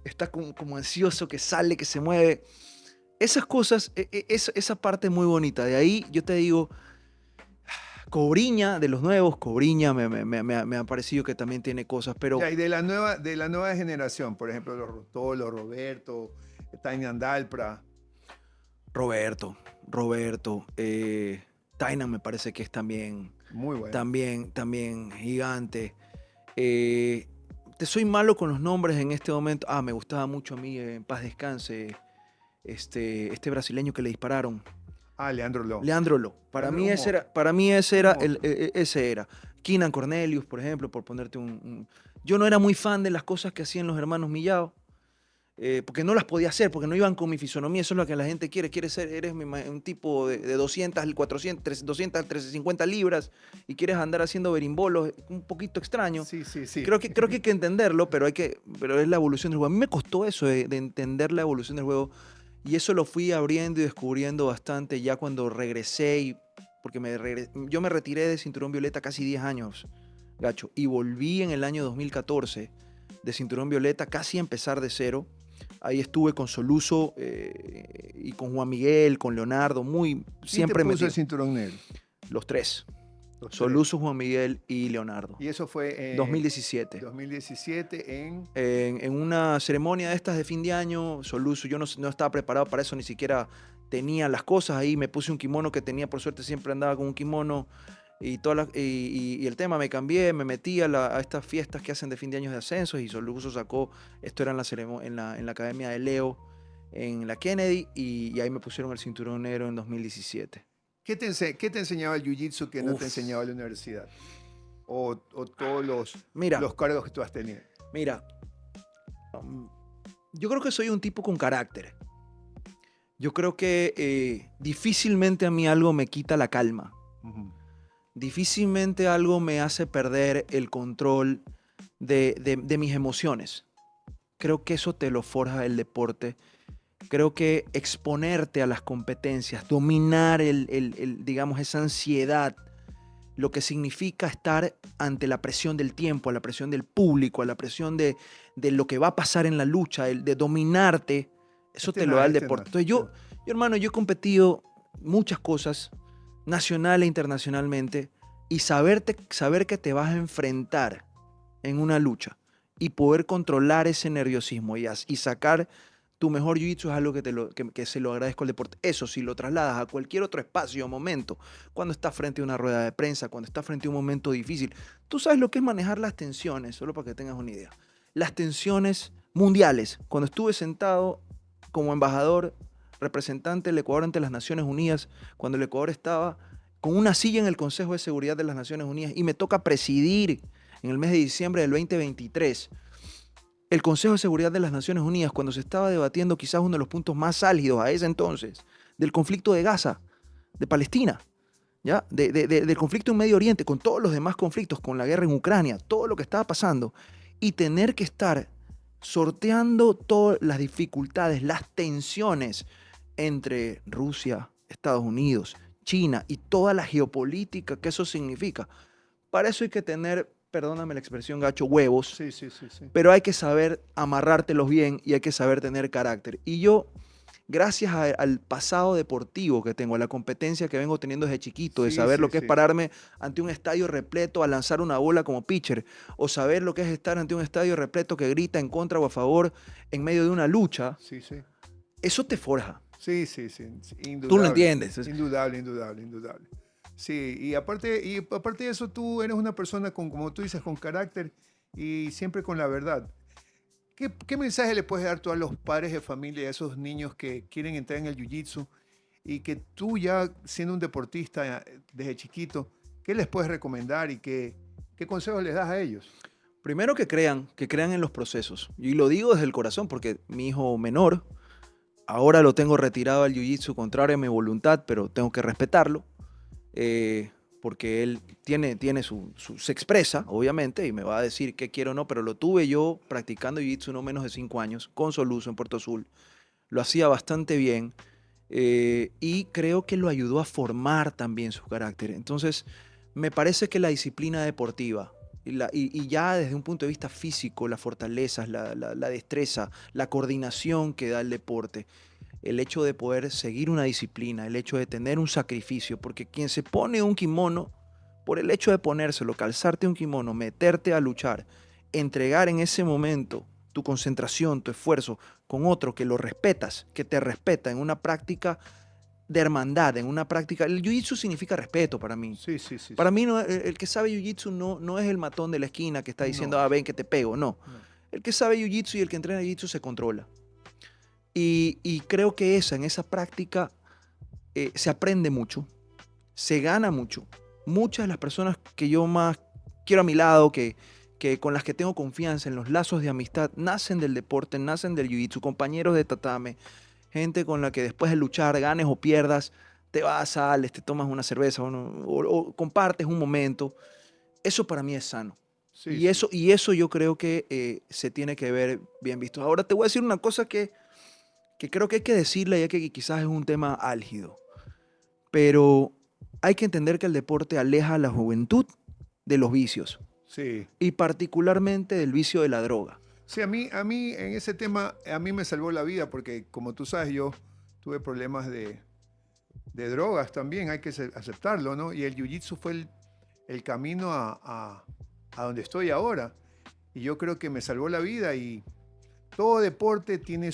está como ansioso, que sale, que se mueve. Esas cosas, esa parte muy bonita. De ahí yo te digo, Cobriña, de los nuevos, Cobriña me ha parecido que también tiene cosas, pero Ya, y de la nueva generación, por ejemplo, los Rotolo, Roberto, Tainan Dalpra. Roberto, Tainan me parece que es también Muy bueno. también gigante. Te soy malo con los nombres en este momento. Me gustaba mucho a mí, en paz descanse, este brasileño que le dispararon. Leandro Lo. Leandro Lo. Para Leandro mí un ese era, monstruo. para mí ese era, Un monstruo. ese era. Keenan Cornelius, por ejemplo, por ponerte Yo no era muy fan de las cosas que hacían los hermanos Millao, porque no las podía hacer, porque no iban con mi fisonomía. Eso es lo que la gente quiere ser, eres un tipo de 200, 400, 200, 350 libras y quieres andar haciendo berimbolos, un poquito extraño. Sí, sí, sí. Creo que hay que entenderlo, pero es la evolución del juego. A mí me costó eso de entender la evolución del juego, y eso lo fui abriendo y descubriendo bastante ya cuando regresé, porque yo me retiré de Cinturón Violeta casi 10 años, Gacho, y volví en el año 2014 de Cinturón Violeta casi a empezar de cero. Ahí estuve con Soluso y con Juan Miguel, con Leonardo, siempre ¿Quién te puso metido. el cinturón negro? Los tres. Los tres. Soluso, Juan Miguel y Leonardo. Y eso fue en 2017. 2017 En una ceremonia de estas de fin de año, Soluso, yo no estaba preparado para eso, ni siquiera tenía las cosas ahí. Me puse un kimono que tenía, por suerte siempre andaba con un kimono. Y el tema, me cambié, me metí a estas fiestas que hacen de fin de años de ascensos, y Soluso sacó, esto era en la academia de Leo, en la Kennedy, y ahí me pusieron el cinturón negro en 2017. ¿Qué te enseñaba el Jiu-Jitsu que no te enseñaba la universidad? O todos los cargos que tú has tenido. Mira, yo creo que soy un tipo con carácter. Yo creo que difícilmente a mí algo me quita la calma. Ujú. Difícilmente algo me hace perder el control de mis emociones. Creo que eso te lo forja el deporte. Creo que exponerte a las competencias, dominar digamos, esa ansiedad, lo que significa estar ante la presión del tiempo, a la presión del público, a la presión de lo que va a pasar en la lucha, de dominarte, eso te lo da el deporte. Entonces yo, hermano, yo he competido muchas cosas, nacional e internacionalmente, y saber que te vas a enfrentar en una lucha y poder controlar ese nerviosismo y sacar tu mejor jiu-jitsu es algo que se lo agradezco al deporte. Eso, si lo trasladas a cualquier otro espacio o momento, cuando estás frente a una rueda de prensa, cuando estás frente a un momento difícil, tú sabes lo que es manejar las tensiones, solo para que tengas una idea. Las tensiones mundiales. Cuando estuve sentado como embajador, representante del Ecuador ante las Naciones Unidas, cuando el Ecuador estaba con una silla en el Consejo de Seguridad de las Naciones Unidas y me toca presidir en el mes de diciembre del 2023 el Consejo de Seguridad de las Naciones Unidas, cuando se estaba debatiendo quizás uno de los puntos más álgidos a ese entonces del conflicto de Gaza, de Palestina, ¿ya? Del conflicto en Medio Oriente, con todos los demás conflictos, con la guerra en Ucrania, todo lo que estaba pasando, y tener que estar sorteando todas las dificultades, las tensiones entre Rusia, Estados Unidos, China y toda la geopolítica que eso significa. Para eso hay que tener, perdóname la expresión, Gacho, huevos, Sí. pero hay que saber amarrártelos bien y hay que saber tener carácter. Y yo, gracias al pasado deportivo que tengo, a la competencia que vengo teniendo desde chiquito, de Sí, saber sí, lo que es sí. pararme ante un estadio repleto a lanzar una bola como pitcher, o saber lo que es estar ante un estadio repleto que grita en contra o a favor en medio de una lucha, Sí. eso te forja. Sí. Indudable. Tú lo entiendes. Indudable. Sí, y aparte de eso, tú eres una persona como tú dices, con carácter y siempre con la verdad. ¿Qué mensaje le puedes dar tú a los padres de familia, a esos niños que quieren entrar en el jiu-jitsu y que tú ya siendo un deportista desde chiquito, qué les puedes recomendar y qué consejos les das a ellos? Primero que crean en los procesos. Y lo digo desde el corazón porque mi hijo menor, ahora lo tengo retirado al jiu-jitsu contrario a mi voluntad, pero tengo que respetarlo. Porque él se expresa, obviamente, y me va a decir qué quiero o no, pero lo tuve yo practicando jiu-jitsu no menos de 5 años, con Soluso en Puerto Azul. Lo hacía bastante bien y creo que lo ayudó a formar también su carácter. Entonces, me parece que la disciplina deportiva y ya desde un punto de vista físico, las fortalezas, la destreza, la coordinación que da el deporte, el hecho de poder seguir una disciplina, el hecho de tener un sacrificio, porque quien se pone un kimono, por el hecho de ponérselo, calzarte un kimono, meterte a luchar, entregar en ese momento tu concentración, tu esfuerzo con otro que lo respetas, que te respeta en una práctica, de hermandad, en una práctica. El jiu-jitsu significa respeto para mí. Sí, sí, sí. Para sí. mí el que sabe jiu-jitsu no es el matón de la esquina que está diciendo, No. ah, ven que te pego, no. No. El que sabe jiu-jitsu y el que entrena jiu-jitsu se controla. Y creo que en esa práctica se aprende mucho, se gana mucho. Muchas de las personas que yo más quiero a mi lado, que con las que tengo confianza en los lazos de amistad, nacen del deporte, nacen del jiu-jitsu, compañeros de tatame, gente con la que después de luchar, ganes o pierdas, te vas, sales, te tomas una cerveza o compartes un momento. Eso para mí es sano. Sí, Y, sí. eso yo creo que se tiene que ver bien visto. Ahora te voy a decir una cosa que creo que hay que decirle, ya que quizás es un tema álgido. Pero hay que entender que el deporte aleja a la juventud de los vicios. Sí. Y particularmente del vicio de la droga. Sí, a mí en ese tema, a mí me salvó la vida porque, como tú sabes, yo tuve problemas de drogas también, hay que aceptarlo, ¿no? Y el jiu-jitsu fue el camino a donde estoy ahora. Y yo creo que me salvó la vida y todo deporte tiene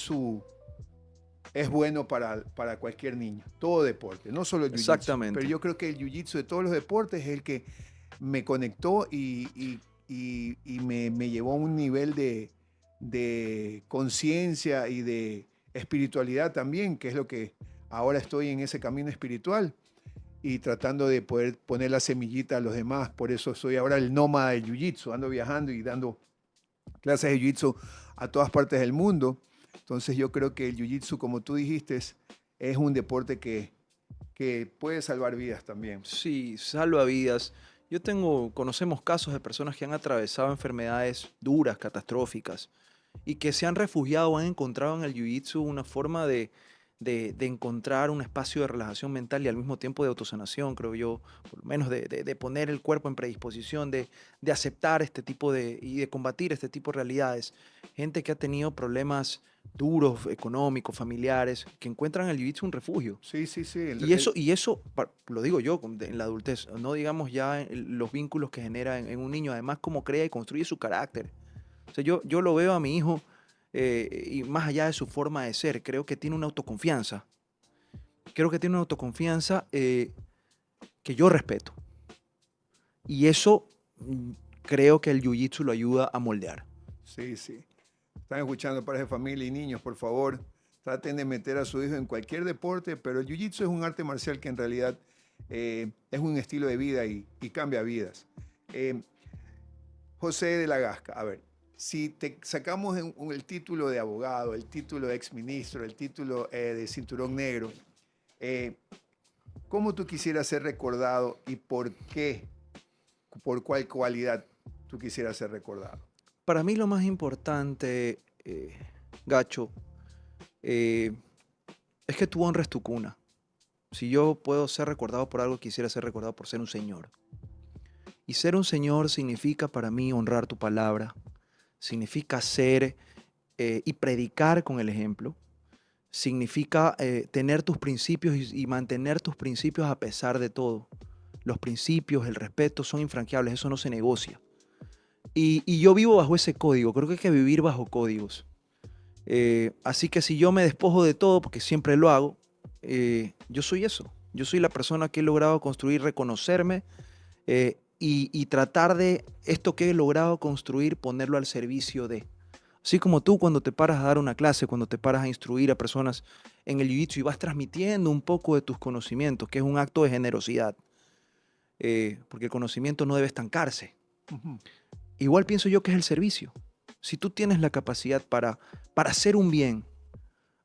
es bueno para cualquier niño, todo deporte, no solo el jiu-jitsu. Exactamente. Pero yo creo que el jiu-jitsu de todos los deportes es el que me conectó y me llevó a un nivel de conciencia y de espiritualidad también, que es lo que ahora estoy en ese camino espiritual y tratando de poder poner la semillita a los demás. Por eso soy ahora el nómada del jiu-jitsu, ando viajando y dando clases de jiu-jitsu a todas partes del mundo. Entonces yo creo que el jiu-jitsu, como tú dijiste, es un deporte que puede salvar vidas también. Sí, salva vidas. Conocemos casos de personas que han atravesado enfermedades duras, catastróficas, y que se han refugiado o han encontrado en el jiu-jitsu una forma de encontrar un espacio de relajación mental y al mismo tiempo de autosanación, creo yo, por lo menos de poner el cuerpo en predisposición, de aceptar este tipo y de combatir este tipo de realidades. Gente que ha tenido problemas duros, económicos, familiares, que encuentran en el jiu-jitsu un refugio. Sí, sí, sí. Y eso lo digo yo, en la adultez, no digamos ya en los vínculos que genera en un niño, además cómo crea y construye su carácter. O sea, yo lo veo a mi hijo y más allá de su forma de ser, creo que tiene una autoconfianza. Creo que tiene una autoconfianza que yo respeto. Y eso creo que el jiu-jitsu lo ayuda a moldear. Sí, sí. Están escuchando padres de familia y niños, por favor, traten de meter a su hijo en cualquier deporte, pero el jiu-jitsu es un arte marcial que en realidad es un estilo de vida y cambia vidas. José de la Gasca, a ver, si te sacamos el título de abogado, el título de exministro, el título de cinturón negro, ¿cómo tú quisieras ser recordado y por qué? ¿Por cuál cualidad tú quisieras ser recordado? Para mí lo más importante, Gacho, es que tú honres tu cuna. Si yo puedo ser recordado por algo, quisiera ser recordado por ser un señor. Y ser un señor significa para mí honrar tu palabra, significa ser y predicar con el ejemplo, significa tener tus principios y mantener tus principios a pesar de todo. Los principios, el respeto son infranqueables, eso no se negocia. Y yo vivo bajo ese código, creo que hay que vivir bajo códigos. Así que si yo me despojo de todo, porque siempre lo hago, yo soy eso. Yo soy la persona que he logrado construir, reconocerme y tratar de esto que he logrado construir, ponerlo al servicio de. Así como tú cuando te paras a dar una clase, cuando te paras a instruir a personas en el jiu-jitsu y vas transmitiendo un poco de tus conocimientos, que es un acto de generosidad, porque el conocimiento no debe estancarse. Uh-huh. Igual pienso yo que es el servicio. Si tú tienes la capacidad para hacer un bien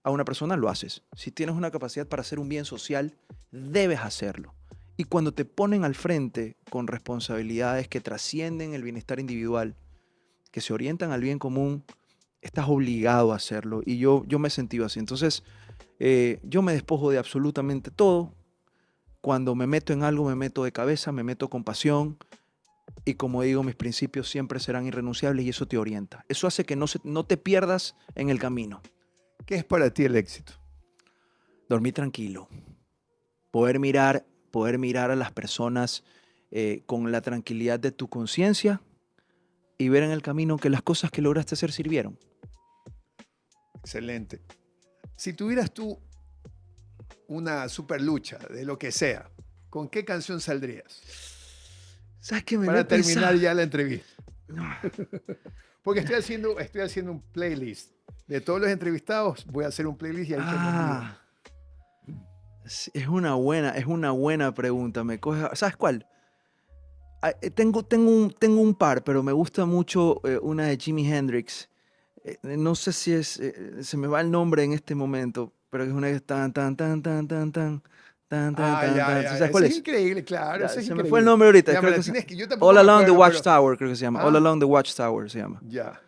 a una persona, lo haces. Si tienes una capacidad para hacer un bien social, debes hacerlo. Y cuando te ponen al frente con responsabilidades que trascienden el bienestar individual, que se orientan al bien común, estás obligado a hacerlo. Y yo me he sentido así. Entonces, yo me despojo de absolutamente todo. Cuando me meto en algo, me meto de cabeza, me meto con pasión. Y como digo, mis principios siempre serán irrenunciables y eso te orienta. Eso hace que no te pierdas en el camino. ¿Qué es para ti el éxito? Dormir tranquilo. Poder mirar a las personas con la tranquilidad de tu conciencia y ver en el camino que las cosas que lograste hacer sirvieron. Excelente. Si tuvieras tú una super lucha de lo que sea, ¿con qué canción saldrías? ¿Sabes qué? Me lo Para he terminar pensado. ya la entrevista. No. Porque estoy haciendo un playlist. De todos los entrevistados, voy a hacer un playlist y ahí que nos digan. Sí, es una buena pregunta. ¿Sabes cuál? Tengo un par, pero me gusta mucho una de Jimi Hendrix. No sé si se me va el nombre en este momento, pero es una que es tan, tan, tan, tan, tan, tan, tan, tan, Ah, tan, ya, tan. ya. ¿Sabes Eso cuál es es? increíble, claro. Ya, Eso es se me increíble. fue el nombre ahorita. Ya, me Creo la que se- tienes que- yo tampoco All me Along the acuerdo, pero- Watchtower, creo que se llama. All Ah. Along the Watchtower se llama. Ya.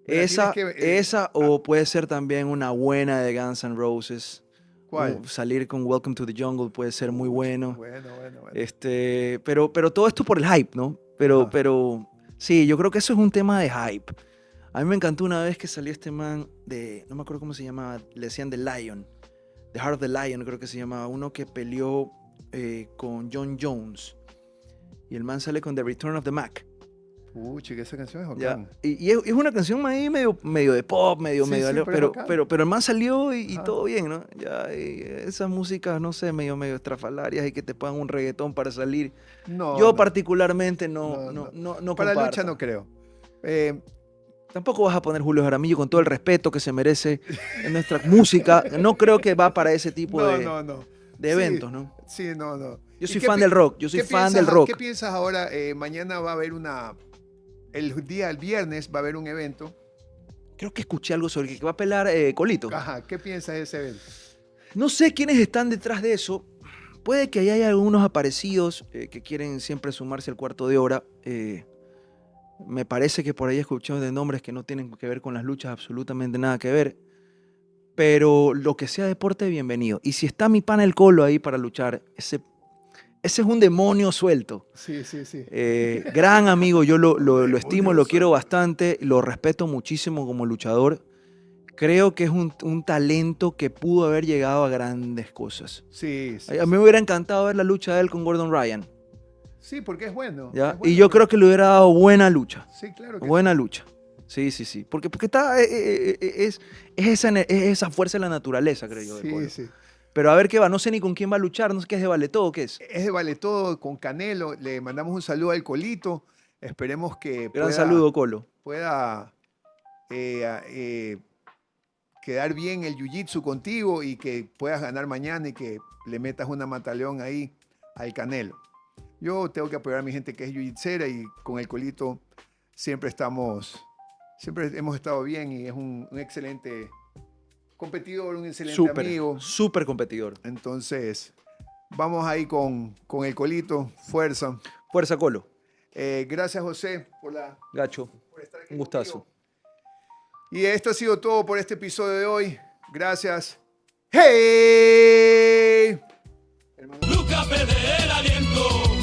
Me la tienes Esa o puede ser también una buena de Guns N' Roses. ¿Cuál? Salir con Welcome to the Jungle puede ser muy bueno. Bueno. Pero todo esto por el hype, ¿no? Ajá. Pero sí, yo creo que eso es un tema de hype. A mí me encantó una vez que salió este man no me acuerdo cómo se llamaba, le decían The Lion, The Heart of the Lion creo que se llamaba, uno que peleó con John Jones. Y el man sale con The Return of the Mac. Pucha, que esa canción es ¿Ya? bacán. Y es una canción ahí medio de pop, medio Sí, medio, pero es bacán. pero el man salió y Ah. todo bien, ¿no? Ya, y esas músicas, no sé, medio estrafalarias y que te pongan un reggaetón para salir. No, Yo no. particularmente No, no Para comparto. lucha no creo. Tampoco vas a poner Julio Jaramillo con todo el respeto que se merece en nuestra música. No creo que va para ese tipo no. de Sí, eventos, ¿no? Sí, no. Yo ¿Y soy qué fan pi- del rock, yo soy qué fan piensas del rock. ¿Qué piensas ahora? Mañana va a haber el viernes va a haber un evento. Creo que escuché algo sobre que va a pelar Colito. Ajá, ¿qué piensas de ese evento? No sé quiénes están detrás de eso. Puede que haya algunos aparecidos que quieren siempre sumarse al cuarto de hora. Me parece que por ahí escuché de nombres que no tienen que ver con las luchas, absolutamente nada que ver. Pero lo que sea deporte, bienvenido. Y si está mi pana el Colo ahí para luchar, ese es un demonio suelto. Sí. Gran amigo, yo lo estimo, lo Demonio quiero suelto. bastante, lo respeto muchísimo como luchador. Creo que es un talento que pudo haber llegado a grandes cosas. Sí. A mí me hubiera encantado ver la lucha de él con Gordon Ryan. Sí, porque es bueno. ¿Ya? es bueno, Y yo creo que le hubiera dado buena lucha. Sí, claro que Buena lucha. Sí. Porque está, es esa fuerza de la naturaleza, creo yo. del Colo. sí. Pero a ver qué va, no sé ni con quién va a luchar, no sé qué es de Vale Todo, ¿qué es? Es de Vale Todo con Canelo. Le mandamos un saludo al Colito. Esperemos que Gran saludo, Colo. pueda quedar bien el jiu-jitsu contigo y que puedas ganar mañana y que le metas una mataleón ahí al Canelo. Yo tengo que apoyar a mi gente que es jiu-jitsera y con el Colito siempre hemos estado bien y es un excelente competidor, un excelente amigo. Súper competidor. Entonces, vamos ahí con el Colito, fuerza. Fuerza, Colo. Gracias, José, Gacho. por estar aquí Un gustazo. conmigo. Y esto ha sido todo por este episodio de hoy. Gracias. ¡Hey! Nunca perder el aliento.